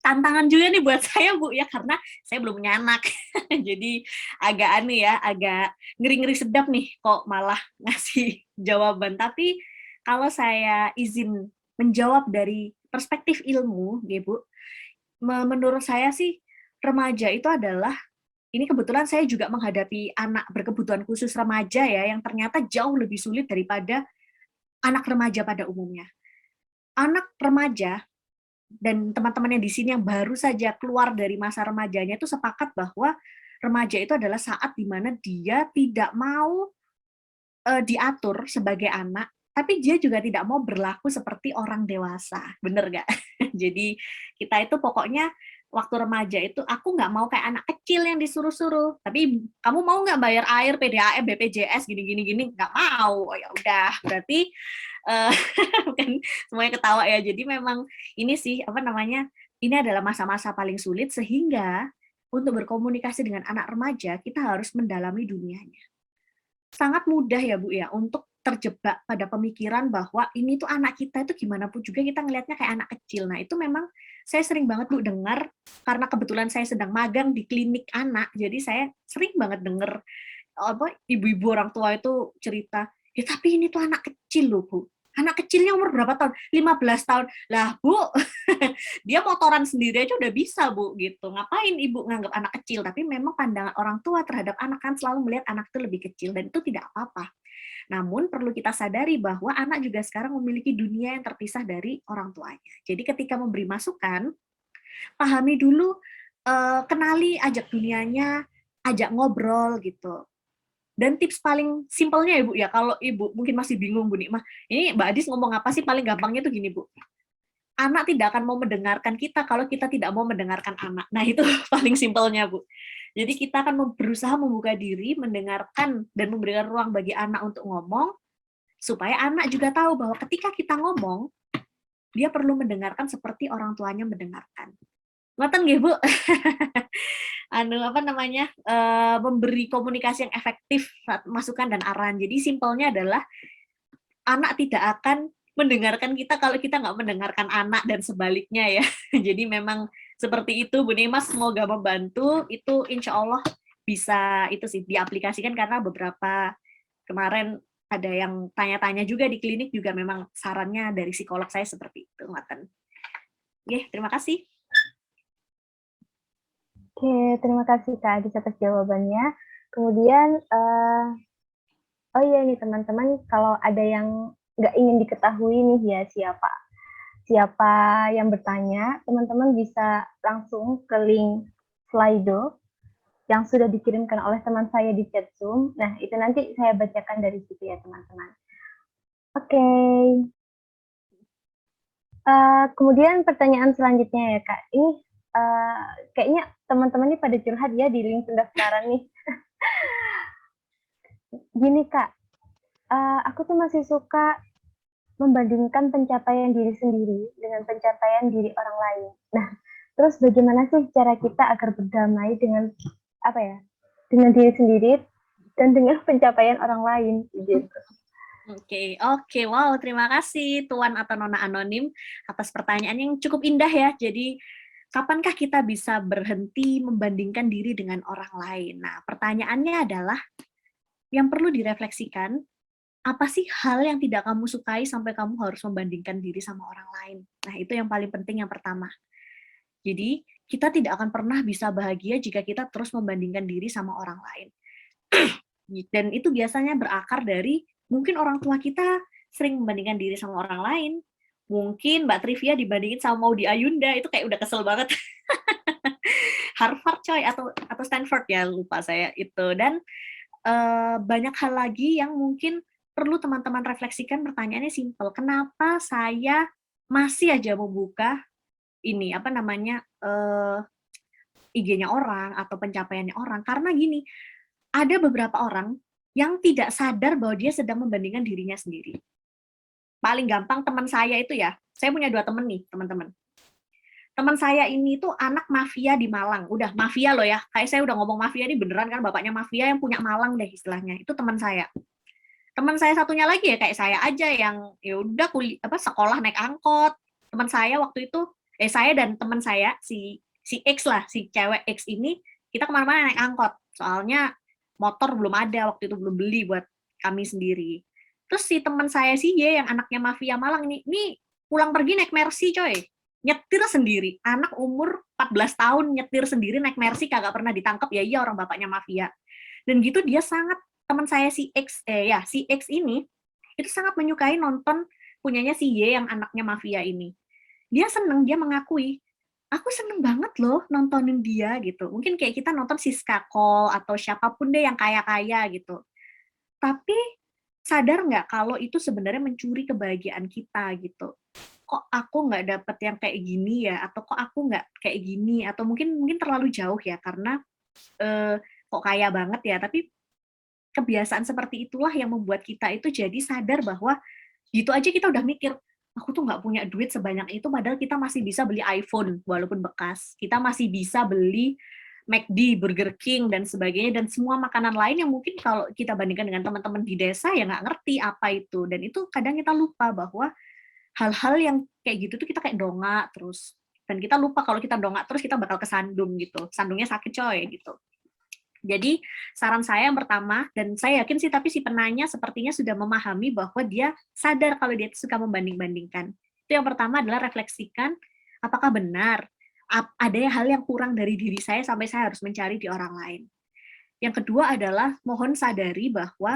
tantangan juga nih buat saya Bu ya, karena saya belum punya anak. Jadi agak aneh ya, agak ngeri-ngeri sedap nih kok malah ngasih jawaban. Tapi kalau saya izin menjawab dari perspektif ilmu, ya Bu, menurut saya sih remaja itu adalah, ini kebetulan saya juga menghadapi anak berkebutuhan khusus remaja ya, yang ternyata jauh lebih sulit daripada anak remaja pada umumnya. Anak remaja dan teman-teman yang di sini yang baru saja keluar dari masa remajanya itu sepakat bahwa remaja itu adalah saat di mana dia tidak mau diatur sebagai anak, tapi dia juga tidak mau berlaku seperti orang dewasa. Bener nggak? Jadi kita itu pokoknya waktu remaja itu aku nggak mau kayak anak kecil yang disuruh-suruh. Tapi kamu mau nggak bayar air, PDAM, BPJS, gini-gini, nggak mau. Oh ya udah, berarti kan semuanya ketawa ya. Jadi memang ini sih apa namanya? Ini adalah masa-masa paling sulit sehingga untuk berkomunikasi dengan anak remaja kita harus mendalami dunianya. Sangat mudah ya Bu ya untuk terjebak pada pemikiran bahwa ini tuh anak kita itu gimana pun juga kita ngelihatnya kayak anak kecil. Nah itu memang saya sering banget Bu dengar, karena kebetulan saya sedang magang di klinik anak, jadi saya sering banget dengar apa ibu-ibu orang tua itu cerita, ya tapi ini tuh anak kecil loh Bu. Anak kecilnya umur berapa tahun? 15 tahun. Lah Bu, dia motoran sendiri aja udah bisa Bu gitu. Ngapain ibu nganggap anak kecil? Tapi memang pandangan orang tua terhadap anak kan selalu melihat anak itu lebih kecil dan itu tidak apa-apa. Namun perlu kita sadari bahwa anak juga sekarang memiliki dunia yang terpisah dari orang tuanya. Jadi ketika memberi masukan, pahami dulu, kenali, ajak dunianya, ajak ngobrol gitu. Dan tips paling simpelnya ya Bu ya, kalau Ibu mungkin masih bingung Bu Nikmah, ini Mbak Adis ngomong apa sih, paling gampangnya tuh gini Bu, anak tidak akan mau mendengarkan kita kalau kita tidak mau mendengarkan anak. Nah itu paling simpelnya Bu. Jadi kita akan berusaha membuka diri, mendengarkan dan memberikan ruang bagi anak untuk ngomong, supaya anak juga tahu bahwa ketika kita ngomong, dia perlu mendengarkan seperti orang tuanya mendengarkan. Ngoten nggih Bu? Apa namanya, memberi komunikasi yang efektif, masukan dan arahan. Jadi simpelnya adalah anak tidak akan mendengarkan kita kalau kita nggak mendengarkan anak dan sebaliknya ya. Jadi memang seperti itu Bu Nimas, semoga membantu. Itu insya Allah bisa itu sih diaplikasikan, karena beberapa kemarin ada yang tanya-tanya juga di klinik juga memang sarannya dari psikolog saya seperti itu. Terima kasih. Oke, terima kasih Kak Adis atas jawabannya. Kemudian, oh iya nih teman-teman, kalau ada yang nggak ingin diketahui nih ya siapa yang bertanya, teman-teman bisa langsung ke link Slido yang sudah dikirimkan oleh teman saya di chat Zoom. Nah, itu nanti saya bacakan dari situ ya teman-teman. Oke. Kemudian pertanyaan selanjutnya ya Kak, ini kayaknya teman-teman ini pada curhat ya di link pendaftaran nih. Gini Kak, aku tuh masih suka membandingkan pencapaian diri sendiri dengan pencapaian diri orang lain. Nah, terus bagaimana sih cara kita agar berdamai dengan dengan diri sendiri dan dengan pencapaian orang lain gitu. Oke, wow, terima kasih Tuan atau Nona Anonim atas pertanyaan yang cukup indah ya. Jadi, kapankah kita bisa berhenti membandingkan diri dengan orang lain? Nah, pertanyaannya adalah, yang perlu direfleksikan, apa sih hal yang tidak kamu sukai sampai kamu harus membandingkan diri sama orang lain? Nah, itu yang paling penting yang pertama. Jadi, kita tidak akan pernah bisa bahagia jika kita terus membandingkan diri sama orang lain. Dan itu biasanya berakar dari mungkin orang tua kita sering membandingkan diri sama orang lain. Mungkin Mbak Trivia dibandingin sama Maudy Ayunda, itu kayak udah kesel banget. Harvard coy, atau Stanford ya, lupa saya itu. Dan banyak hal lagi yang mungkin perlu teman-teman refleksikan. Pertanyaannya simpel, kenapa saya masih aja membuka ini, IG-nya orang atau pencapaiannya orang? Karena gini, ada beberapa orang yang tidak sadar bahwa dia sedang membandingkan dirinya sendiri. Paling gampang teman saya itu ya, saya punya 2 teman nih, teman-teman. Teman saya ini tuh anak mafia di Malang. Udah mafia loh ya, kayak saya udah ngomong mafia ini beneran kan, bapaknya mafia yang punya Malang deh istilahnya. Itu teman saya. Teman saya satunya lagi ya kayak saya aja yang ya udah sekolah naik angkot. Teman saya waktu itu, saya dan teman saya si X lah, si cewek X ini, kita kemana-mana naik angkot. Soalnya motor belum ada waktu itu, belum beli buat kami sendiri. Terus si teman saya si Y yang anaknya mafia Malang ini pulang pergi naik Mercy coy, nyetir sendiri, anak umur 14 tahun nyetir sendiri naik Mercy kagak pernah ditangkap, ya iya orang bapaknya mafia. Dan gitu dia sangat, teman saya si X ini itu sangat menyukai nonton punyanya si Y yang anaknya mafia ini. Dia seneng, dia mengakui, aku seneng banget loh nontonin dia gitu. Mungkin kayak kita nonton Siska Cole atau siapapun deh yang kaya-kaya gitu. Tapi sadar nggak kalau itu sebenarnya mencuri kebahagiaan kita gitu. Kok aku nggak dapet yang kayak gini ya, atau kok aku nggak kayak gini, atau mungkin terlalu jauh ya karena kok kaya banget ya, tapi kebiasaan seperti itulah yang membuat kita itu jadi sadar bahwa gitu aja kita udah mikir, aku tuh nggak punya duit sebanyak itu, padahal kita masih bisa beli iPhone walaupun bekas, kita masih bisa beli McD, Burger King, dan sebagainya, dan semua makanan lain yang mungkin kalau kita bandingkan dengan teman-teman di desa ya nggak ngerti apa itu, dan itu kadang kita lupa bahwa hal-hal yang kayak gitu tuh kita kayak dongak terus, dan kita lupa kalau kita dongak terus kita bakal kesandung gitu, sandungnya sakit coy gitu. Jadi saran saya yang pertama, dan saya yakin sih tapi si penanya sepertinya sudah memahami bahwa dia sadar kalau dia suka membanding-bandingkan. Itu yang pertama adalah refleksikan apakah benar ada hal yang kurang dari diri saya sampai saya harus mencari di orang lain. Yang kedua adalah mohon sadari bahwa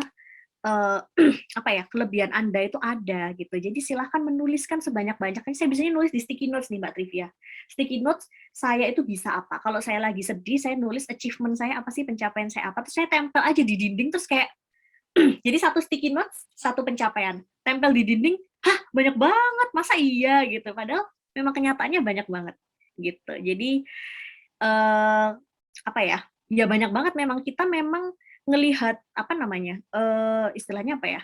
kelebihan Anda itu ada gitu. Jadi silahkan menuliskan sebanyak-banyaknya. Saya biasanya nulis di sticky notes nih Mbak Trivia. Sticky notes saya itu bisa apa? Kalau saya lagi sedih, saya nulis achievement saya apa sih, pencapaian saya apa. Terus saya tempel aja di dinding, terus kayak jadi satu sticky notes, satu pencapaian. Tempel di dinding, hah banyak banget, masa iya gitu. Padahal memang kenyataannya banyak banget gitu. Jadi ya banyak banget memang kita memang ngelihat istilahnya apa ya,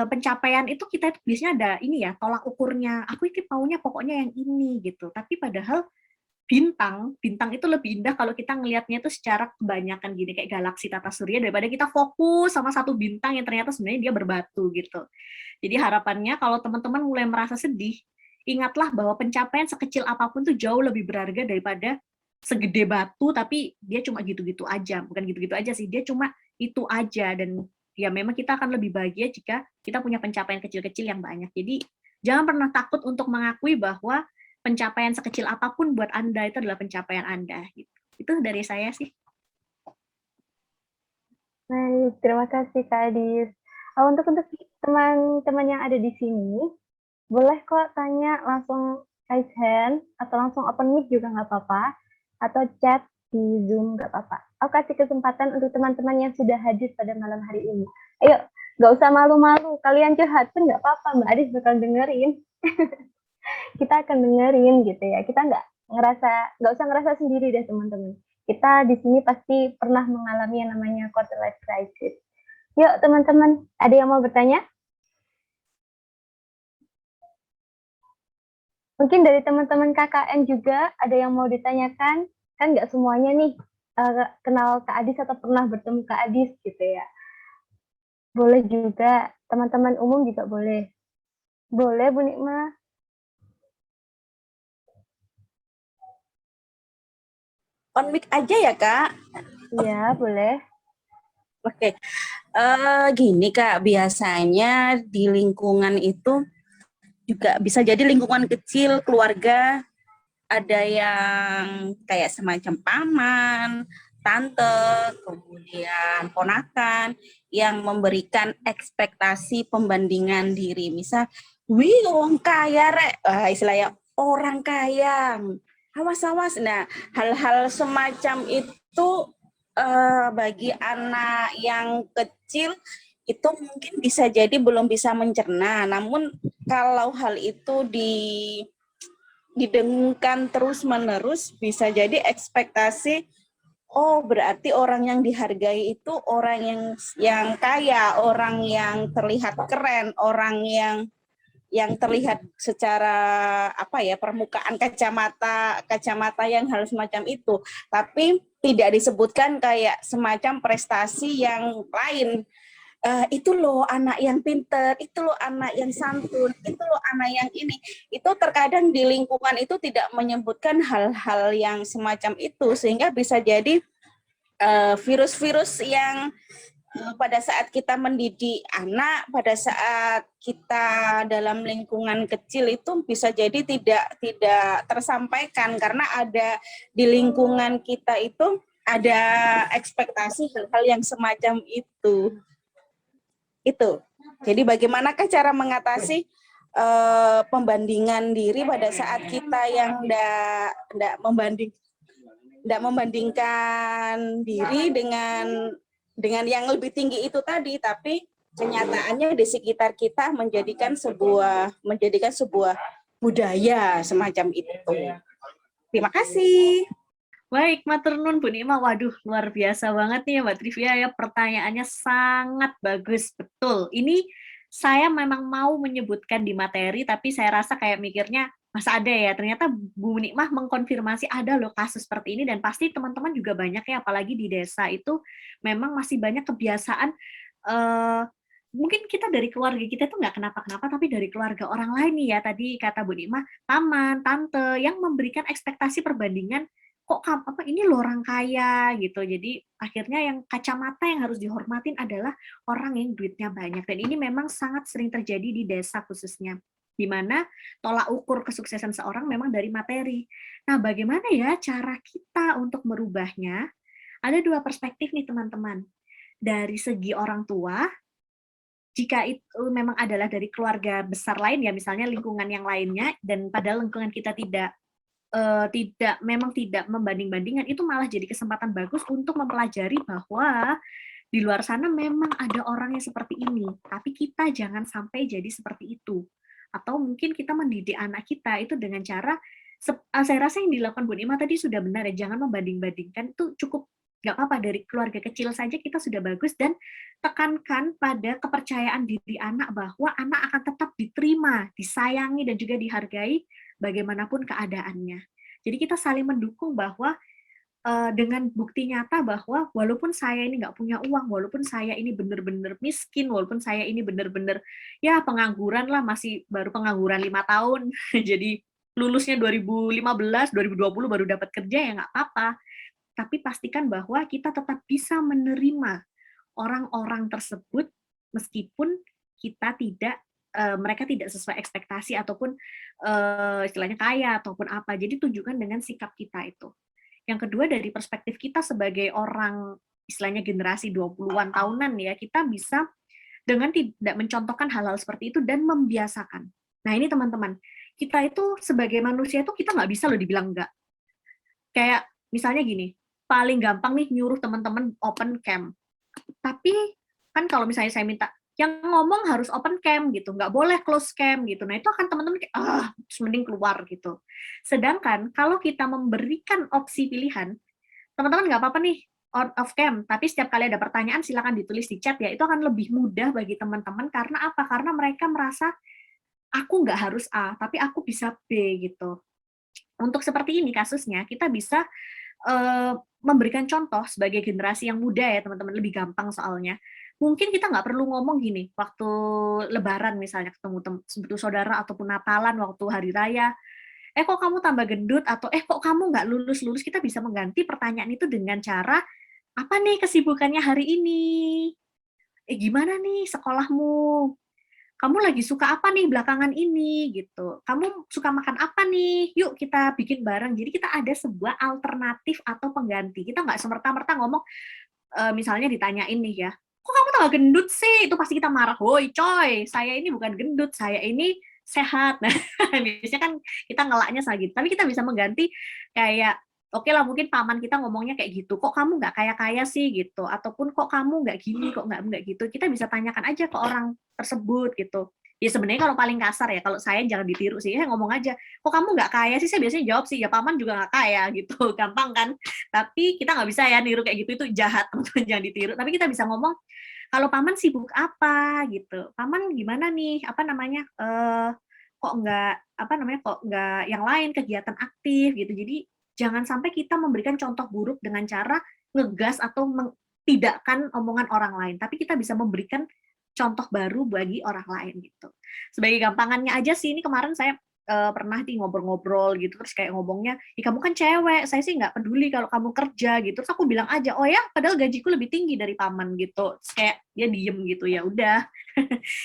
pencapaian itu kita itu biasanya ada ini ya tolak ukurnya, aku ini maunya pokoknya yang ini gitu, tapi padahal bintang itu lebih indah kalau kita ngelihatnya itu secara kebanyakan gini kayak galaksi tata surya daripada kita fokus sama satu bintang yang ternyata sebenarnya dia berbatu gitu. Jadi harapannya kalau teman-teman mulai merasa sedih, ingatlah bahwa pencapaian sekecil apapun tuh jauh lebih berharga daripada segede batu tapi dia cuma gitu-gitu aja. Bukan gitu-gitu aja sih, dia cuma itu aja, dan ya memang kita akan lebih bahagia jika kita punya pencapaian kecil-kecil yang banyak. Jadi jangan pernah takut untuk mengakui bahwa pencapaian sekecil apapun buat Anda itu adalah pencapaian Anda. Gitu. Itu dari saya sih. Baik, terima kasih Kak Adis. Untuk teman-teman yang ada di sini, boleh kok tanya langsung raise hand atau langsung open mic juga nggak apa-apa, atau chat di Zoom nggak apa-apa. Aku kasih kesempatan untuk teman-teman yang sudah hadir pada malam hari ini. Ayo, nggak usah malu-malu. Kalian curhat pun nggak apa-apa, Mbak Adis bakal dengerin. Kita akan dengerin gitu ya. Kita nggak usah ngerasa sendiri deh teman-teman. Kita di sini pasti pernah mengalami yang namanya quarter life crisis. Yuk teman-teman, ada yang mau bertanya? Mungkin dari teman-teman KKN juga ada yang mau ditanyakan, kan nggak semuanya nih kenal Kak Adis atau pernah bertemu Kak Adis gitu ya. Boleh juga, teman-teman umum juga boleh. Boleh Bu Nikma? On mic aja ya Kak? Iya, boleh. Oke, gini Kak, biasanya di lingkungan itu juga bisa jadi lingkungan kecil, keluarga, ada yang kayak semacam paman, tante, kemudian ponakan, yang memberikan ekspektasi pembandingan diri. Misal, wih orang kaya rek, istilahnya orang kaya, awas-awas. Nah, hal-hal semacam itu bagi anak yang kecil itu mungkin bisa jadi belum bisa mencerna. Namun kalau hal itu didengungkan terus-menerus, bisa jadi ekspektasi, oh berarti orang yang dihargai itu orang yang kaya, orang yang terlihat keren, orang yang terlihat secara permukaan kacamata yang hal semacam itu, tapi tidak disebutkan kayak semacam prestasi yang lain. Itu loh anak yang pinter, itu loh anak yang santun, itu loh anak yang ini. Itu terkadang di lingkungan itu tidak menyebutkan hal-hal yang semacam itu, sehingga bisa jadi virus-virus yang pada saat kita mendidik anak, pada saat kita dalam lingkungan kecil itu bisa jadi tidak tersampaikan karena ada di lingkungan kita itu ada ekspektasi hal-hal yang semacam itu. Itu. Jadi bagaimanakah cara mengatasi pembandingan diri pada saat kita yang tidak membandingkan diri dengan yang lebih tinggi itu tadi, tapi kenyataannya di sekitar kita menjadikan sebuah budaya semacam itu. Terima kasih. Baik, matur nuwun Bu Nikmah. Waduh, luar biasa banget nih ya Mbak Trivia ya. Pertanyaannya sangat bagus, betul. Ini saya memang mau menyebutkan di materi, tapi saya rasa kayak mikirnya, masa ada ya? Ternyata Bu Nikmah mengkonfirmasi ada loh kasus seperti ini, dan pasti teman-teman juga banyak ya, apalagi di desa itu memang masih banyak kebiasaan, mungkin kita dari keluarga kita tuh nggak kenapa-kenapa, tapi dari keluarga orang lain nih ya, tadi kata Bu Nikmah, paman, tante, yang memberikan ekspektasi perbandingan, kok apa ini loh orang kaya gitu. Jadi akhirnya yang kacamata yang harus dihormatin adalah orang yang duitnya banyak. Dan ini memang sangat sering terjadi di desa khususnya, di mana tolak ukur kesuksesan seorang memang dari materi. Nah, bagaimana ya cara kita untuk merubahnya? Ada dua perspektif nih teman-teman. Dari segi orang tua, jika itu memang adalah dari keluarga besar lain ya, misalnya lingkungan yang lainnya, dan padahal lingkungan kita tidak membanding-bandingkan, itu malah jadi kesempatan bagus untuk mempelajari bahwa di luar sana memang ada orang yang seperti ini, tapi kita jangan sampai jadi seperti itu. Atau mungkin kita mendidik anak kita itu dengan cara, saya rasa yang dilakukan Bu Nikmah tadi sudah benar ya, jangan membanding-bandingkan, itu cukup nggak apa-apa, dari keluarga kecil saja kita sudah bagus, dan tekankan pada kepercayaan diri anak bahwa anak akan tetap diterima, disayangi, dan juga dihargai bagaimanapun keadaannya. Jadi kita saling mendukung bahwa dengan bukti nyata bahwa walaupun saya ini nggak punya uang, walaupun saya ini benar-benar miskin, walaupun saya ini benar-benar ya pengangguran lah, masih baru pengangguran 5 tahun, jadi lulusnya 2015, 2020 baru dapat kerja, ya nggak apa-apa. Tapi pastikan bahwa kita tetap bisa menerima orang-orang tersebut meskipun kita mereka tidak sesuai ekspektasi ataupun istilahnya kaya ataupun apa. Jadi tunjukkan dengan sikap kita itu. Yang kedua, dari perspektif kita sebagai orang istilahnya generasi 20-an tahunan ya, kita bisa dengan tidak mencontohkan hal-hal seperti itu dan membiasakan. Nah ini teman-teman, kita itu sebagai manusia itu kita nggak bisa loh dibilang enggak. Kayak misalnya gini, paling gampang nih nyuruh teman-teman open cam. Tapi kan kalau misalnya saya minta, yang ngomong harus open cam gitu, nggak boleh close cam gitu. Nah itu akan teman-teman kayak, mending keluar gitu. Sedangkan kalau kita memberikan opsi pilihan, teman-teman nggak apa-apa nih on off cam, tapi setiap kali ada pertanyaan silakan ditulis di chat ya, itu akan lebih mudah bagi teman-teman. Karena apa? Karena mereka merasa, aku nggak harus A, tapi aku bisa B gitu. Untuk seperti ini kasusnya, kita bisa memberikan contoh sebagai generasi yang muda ya teman-teman, lebih gampang soalnya. Mungkin kita nggak perlu ngomong gini, waktu Lebaran misalnya ketemu saudara ataupun Natalan waktu hari raya, kok kamu tambah gendut, atau kok kamu nggak lulus-lulus, kita bisa mengganti pertanyaan itu dengan cara, apa nih kesibukannya hari ini? Gimana nih sekolahmu? Kamu lagi suka apa nih belakangan ini gitu. Kamu suka makan apa nih? Yuk kita bikin bareng. Jadi kita ada sebuah alternatif atau pengganti. Kita nggak semerta-merta ngomong, misalnya ditanyain nih ya, kok kamu tambah gendut sih? Itu pasti kita marah. Woi coy, saya ini bukan gendut, saya ini sehat. Nah, biasanya kan kita ngelaknya gitu. Tapi kita bisa mengganti kayak, oke lah mungkin paman kita ngomongnya kayak gitu, kok kamu nggak kaya-kaya sih gitu, ataupun kok kamu nggak gini, kok nggak gitu. Kita bisa tanyakan aja ke orang tersebut gitu. Ya sebenarnya kalau paling kasar ya, kalau saya jangan ditiru sih, saya ngomong aja, kok kamu nggak kaya sih, saya biasanya jawab sih, ya paman juga nggak kaya gitu, gampang kan. Tapi kita nggak bisa ya niru kayak gitu, itu jahat, teman-teman, jangan ditiru. Tapi kita bisa ngomong, kalau paman sibuk apa gitu, paman gimana nih, apa namanya, kok nggak yang lain kegiatan aktif gitu. Jadi jangan sampai kita memberikan contoh buruk dengan cara ngegas atau mentidakkan omongan orang lain, tapi kita bisa memberikan contoh baru bagi orang lain gitu. Sebagai gampangannya aja sih, ini kemarin saya pernah di ngobrol-ngobrol gitu, terus kayak ngomongnya, kamu kan cewek, saya sih nggak peduli kalau kamu kerja gitu. Terus aku bilang aja, oh ya, padahal gajiku lebih tinggi dari paman gitu. Terus kayak dia diem gitu, ya udah.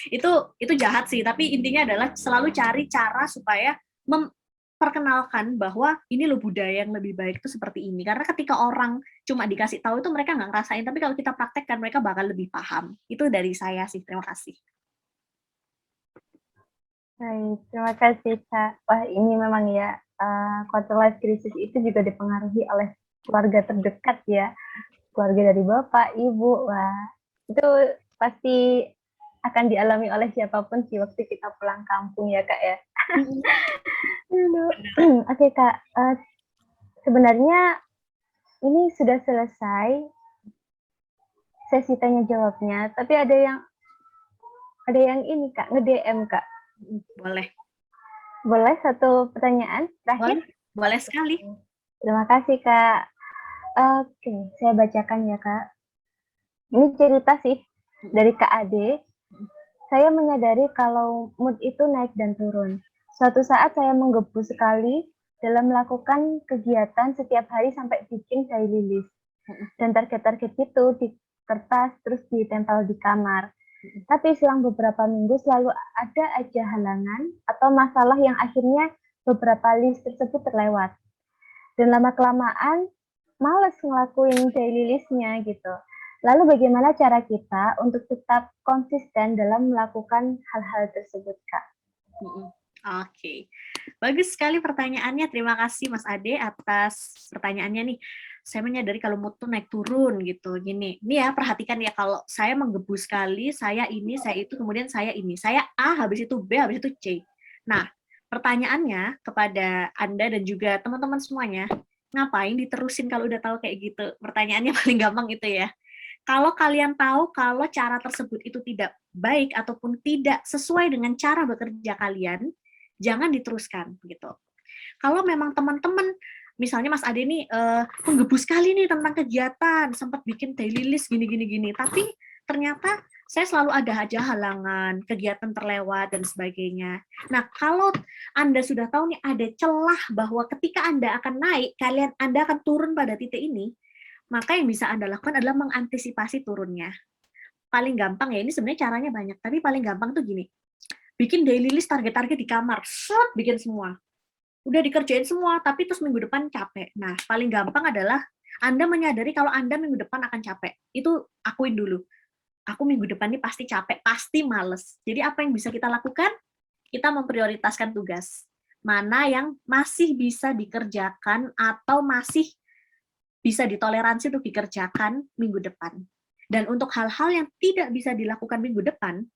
itu jahat sih, tapi intinya adalah selalu cari cara supaya memperkenalkan bahwa ini loh budaya yang lebih baik itu seperti ini. Karena ketika orang cuma dikasih tahu itu mereka nggak ngerasain, tapi kalau kita praktekkan mereka bakal lebih paham. Itu dari saya sih, terima kasih. Baik, terima kasih Kak. Wah ini memang ya, quarter life crisis itu juga dipengaruhi oleh keluarga terdekat ya. Keluarga dari bapak, ibu, wah itu pasti akan dialami oleh siapapun sih waktu kita pulang kampung ya Kak ya. Oke Kak, sebenarnya ini sudah selesai sesi tanya jawabnya, tapi ada yang ini Kak, nge-DM Kak. Boleh satu pertanyaan terakhir? Boleh sekali. Terima kasih Kak. Oke, saya bacakan ya Kak. Ini cerita sih dari Kak Ade. Saya menyadari kalau mood itu naik dan turun. Suatu saat saya menggebu sekali dalam melakukan kegiatan setiap hari sampai bikin daily list. Dan target-target itu di kertas terus ditempel di kamar. Tapi selang beberapa minggu selalu ada aja halangan atau masalah yang akhirnya beberapa list tersebut terlewat. Dan lama-kelamaan males ngelakuin daily list-nya gitu. Lalu bagaimana cara kita untuk tetap konsisten dalam melakukan hal-hal tersebut, Kak? Oke. Bagus sekali pertanyaannya. Terima kasih Mas Ade atas pertanyaannya nih. Saya menyadari kalau mood tuh naik turun gitu. Gini, ini ya perhatikan ya, kalau saya menggebu sekali, saya ini, saya itu, kemudian saya ini. Saya A, habis itu B, habis itu C. Nah, pertanyaannya kepada Anda dan juga teman-teman semuanya, ngapain diterusin kalau udah tahu kayak gitu? Pertanyaannya paling gampang itu ya. Kalau kalian tahu kalau cara tersebut itu tidak baik ataupun tidak sesuai dengan cara bekerja kalian, jangan diteruskan gitu. Kalau memang teman-teman, misalnya Mas Ade ini menggebu sekali nih tentang kegiatan, sempat bikin daily list gini, tapi ternyata saya selalu ada aja halangan, kegiatan terlewat dan sebagainya. Nah, kalau Anda sudah tahu nih ada celah bahwa ketika Anda akan naik, Anda akan turun pada titik ini, maka yang bisa Anda lakukan adalah mengantisipasi turunnya. Paling gampang ya, ini sebenarnya caranya banyak, tapi paling gampang tuh gini, bikin daily list target-target di kamar, bikin semua. Udah dikerjain semua, tapi terus minggu depan capek. Nah, paling gampang adalah Anda menyadari kalau Anda minggu depan akan capek. Itu akuin dulu. Aku minggu depan ini pasti capek, pasti males. Jadi apa yang bisa kita lakukan? Kita memprioritaskan tugas. Mana yang masih bisa dikerjakan atau masih bisa ditoleransi untuk dikerjakan minggu depan. Dan untuk hal-hal yang tidak bisa dilakukan minggu depan,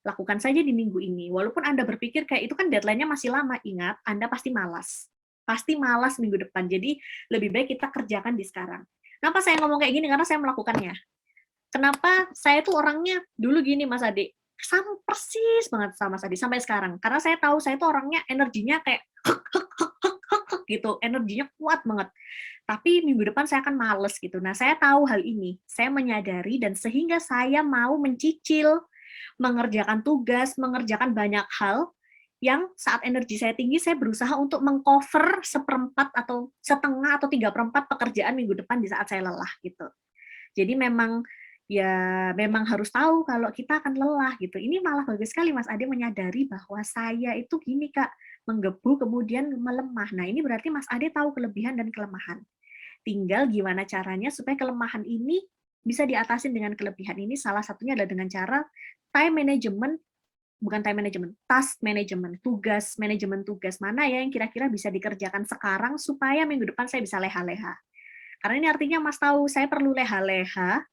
lakukan saja di minggu ini. Walaupun Anda berpikir kayak itu kan deadline-nya masih lama, ingat, Anda pasti malas. Pasti malas minggu depan. Jadi lebih baik kita kerjakan di sekarang. Kenapa saya ngomong kayak gini? Karena saya melakukannya. Kenapa saya tuh orangnya dulu gini Mas Ade, sama persis banget sama Mas Ade sampai sekarang. Karena saya tahu saya tuh orangnya energinya kayak gitu, energinya kuat banget. Tapi minggu depan saya akan males gitu. Nah, saya tahu hal ini. Saya menyadari dan sehingga saya mau mencicil, mengerjakan tugas, mengerjakan banyak hal yang saat energi saya tinggi, saya berusaha untuk mengcover 1/4 atau setengah atau 3/4 pekerjaan minggu depan di saat saya lelah gitu. Jadi memang harus tahu kalau kita akan lelah gitu. Ini malah bagus sekali Mas Ade menyadari bahwa saya itu gini Kak, menggebu kemudian melemah. Nah, ini berarti Mas Ade tahu kelebihan dan kelemahan. Tinggal gimana caranya supaya kelemahan ini bisa diatasin dengan kelebihan ini. Salah satunya adalah dengan cara time management, bukan time management, task management, manajemen tugas mana ya yang kira-kira bisa dikerjakan sekarang supaya minggu depan saya bisa leha-leha. Karena ini artinya Mas tahu saya perlu leha-leha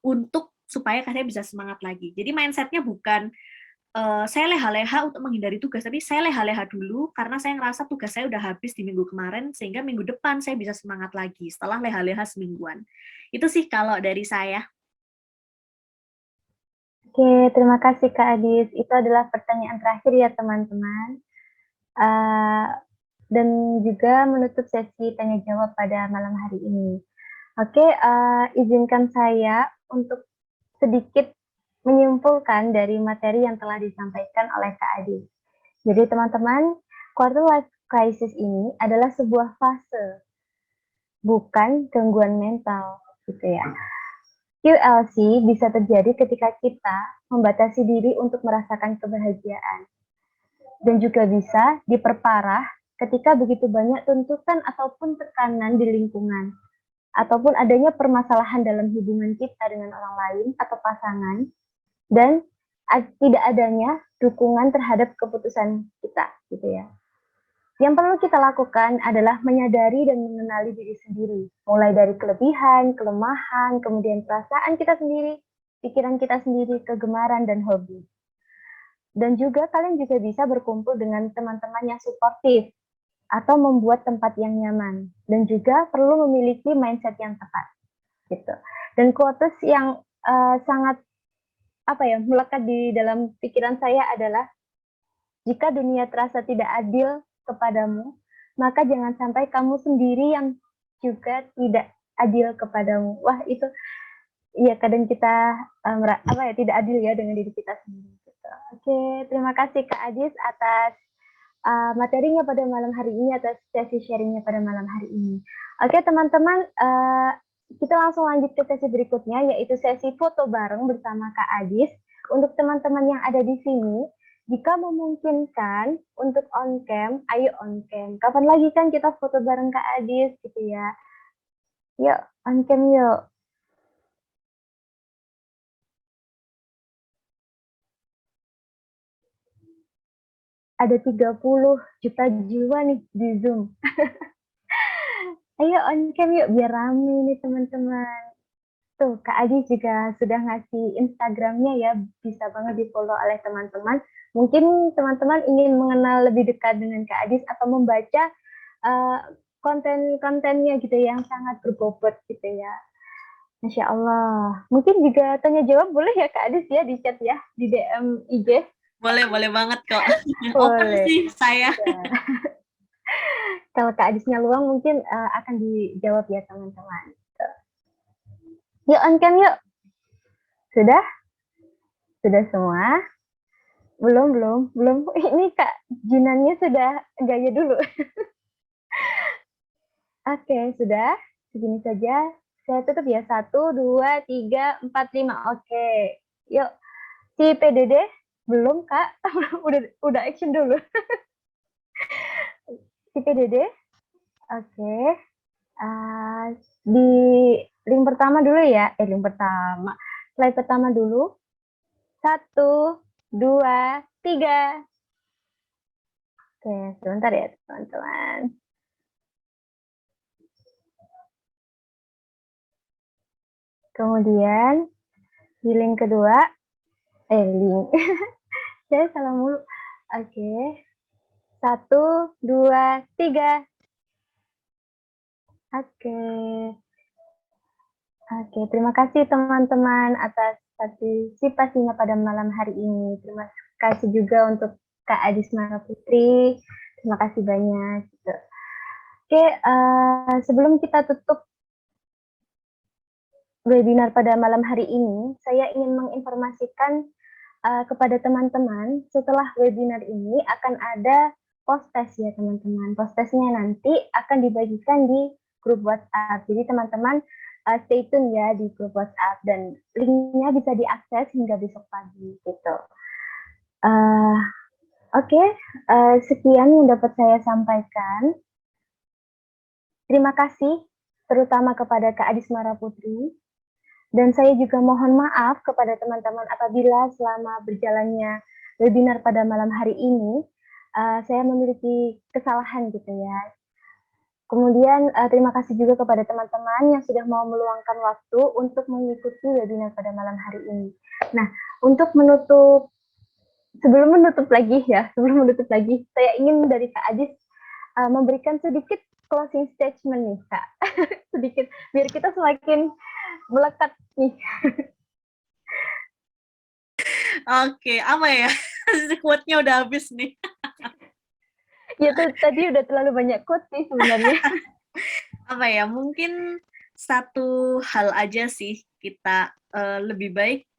untuk supaya saya bisa semangat lagi. Jadi mindset-nya bukan saya leha-leha untuk menghindari tugas, tapi saya leha-leha dulu karena saya ngerasa tugas saya udah habis di minggu kemarin, sehingga minggu depan saya bisa semangat lagi setelah leha-leha semingguan. Itu sih kalau dari saya. Oke, terima kasih Kak Adis. Itu adalah pertanyaan terakhir ya teman-teman. Dan juga menutup sesi tanya jawab pada malam hari ini. Oke, izinkan saya untuk sedikit menyimpulkan dari materi yang telah disampaikan oleh Kak Adis. Jadi teman-teman, quarter life crisis ini adalah sebuah fase, bukan gangguan mental, gitu ya. QLC bisa terjadi ketika kita membatasi diri untuk merasakan kebahagiaan, dan juga bisa diperparah ketika begitu banyak tuntutan ataupun tekanan di lingkungan, ataupun adanya permasalahan dalam hubungan kita dengan orang lain atau pasangan, dan tidak adanya dukungan terhadap keputusan kita, gitu ya. Yang perlu kita lakukan adalah menyadari dan mengenali diri sendiri, mulai dari kelebihan, kelemahan, kemudian perasaan kita sendiri, pikiran kita sendiri, kegemaran, dan hobi. Dan juga kalian juga bisa berkumpul dengan teman-teman yang suportif, atau membuat tempat yang nyaman, dan juga perlu memiliki mindset yang tepat, gitu. Dan quotes yang sangat melekat di dalam pikiran saya adalah, jika dunia terasa tidak adil kepadamu, maka jangan sampai kamu sendiri yang juga tidak adil kepadamu. Wah, itu ya kadang kita tidak adil ya dengan diri kita sendiri. Gitu. Oke, terima kasih Kak Adis atas materinya pada malam hari ini, atas sesi sharingnya pada malam hari ini. Oke teman-teman, kita langsung lanjut ke sesi berikutnya, yaitu sesi foto bareng bersama Kak Adis. Untuk teman-teman yang ada di sini, jika memungkinkan untuk on cam, ayo on cam. Kapan lagi kan kita foto bareng Kak Adis gitu ya. Yuk, on cam yuk. Ada 30 juta jiwa nih di Zoom. Ayo on cam yuk, biar rame nih teman-teman. Tuh, Kak Adis juga sudah ngasih Instagramnya ya, bisa banget di-follow oleh teman-teman. Mungkin teman-teman ingin mengenal lebih dekat dengan Kak Adis atau membaca konten-kontennya gitu yang sangat berbobot gitu ya. Masya Allah. Mungkin juga tanya jawab boleh ya Kak Adis ya di chat ya, di DM IG. Boleh banget kok. Open sih saya. Ya. Kalau Kak Adisnya luang mungkin akan dijawab ya teman-teman. Yuk on cam yuk. Sudah? Sudah semua? Belum. Ini Kak Jinannya sudah gaya dulu. Oke, sudah. Segini saja. Saya tutup ya. 1, 2, 3, 4, 5. Oke. Yuk. Si PDD? Belum, Kak. udah action dulu. Si PDD? Oke. Di link pertama dulu ya. Link pertama. Slide pertama dulu. 1, 2, 3. Oke, sebentar ya teman-teman. Kemudian di link kedua, link. Saya salah mulu. Oke. 1, 2, 3. Oke, terima kasih teman-teman atas partisipasinya pada malam hari ini. Terima kasih juga untuk Kak Adis Mara Putri. Terima kasih banyak. Oke, sebelum kita tutup webinar pada malam hari ini, saya ingin menginformasikan kepada teman-teman, setelah webinar ini akan ada post test ya teman-teman. Post testnya nanti akan dibagikan di grup WhatsApp. Jadi teman-teman stay tune ya di grup WhatsApp, dan linknya bisa diakses hingga besok pagi gitu. Oke, sekian yang dapat saya sampaikan. Terima kasih terutama kepada Kak Adis Mara Putri, dan saya juga mohon maaf kepada teman-teman apabila selama berjalannya webinar pada malam hari ini saya memiliki kesalahan gitu ya. Kemudian terima kasih juga kepada teman-teman yang sudah mau meluangkan waktu untuk mengikuti webinar pada malam hari ini. Nah, untuk sebelum menutup lagi, saya ingin dari Kak Adis memberikan sedikit closing statement nih Kak. Sedikit, biar kita semakin melekat nih. Oke, apa ya? Quote-nya udah habis nih. Ya tuh, tadi udah terlalu banyak quote sih sebenarnya. Apa ya, mungkin satu hal aja sih kita lebih baik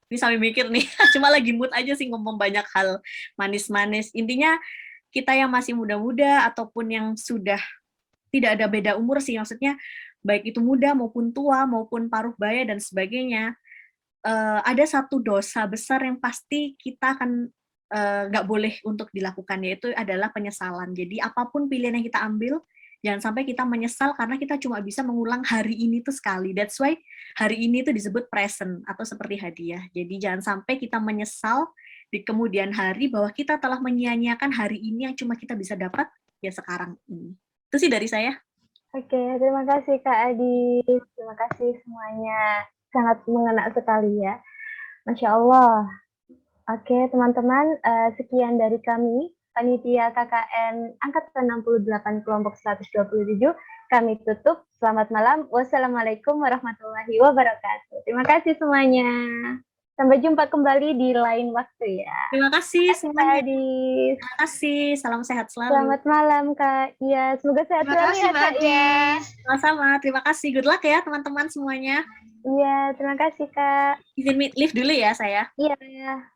Ini sambil mikir nih, cuma lagi mood aja sih ngomong banyak hal manis-manis. Intinya kita yang masih muda-muda ataupun yang sudah tidak ada beda umur sih, maksudnya baik itu muda maupun tua maupun paruh baya dan sebagainya, ada satu dosa besar yang pasti kita akan nggak boleh untuk dilakukan, yaitu adalah penyesalan. Jadi apapun pilihan yang kita ambil, jangan sampai kita menyesal karena kita cuma bisa mengulang hari ini tuh sekali. That's why hari ini tuh disebut present atau seperti hadiah. Jadi jangan sampai kita menyesal di kemudian hari bahwa kita telah menyia-nyiakan hari ini yang cuma kita bisa dapat ya sekarang ini. Itu sih dari saya. Oke, terima kasih Kak Adis. Terima kasih semuanya. Sangat mengena sekali ya. Masya Allah. Oke, teman-teman, sekian dari kami, Panitia KKN Angkatan 68 Kelompok 127. Kami tutup. Selamat malam. Wassalamualaikum warahmatullahi wabarakatuh. Terima kasih semuanya. Sampai jumpa kembali di lain waktu ya. Terima kasih Kak semuanya. Adis. Terima kasih. Salam sehat selalu. Selamat malam Kak. Iya, semoga sehat Terima selalu kasih ya Mbak Kak ya. Adis. Sama-sama. Terima kasih. Good luck ya teman-teman semuanya. Iya, terima kasih Kak. Izin leave dulu ya saya. Iya.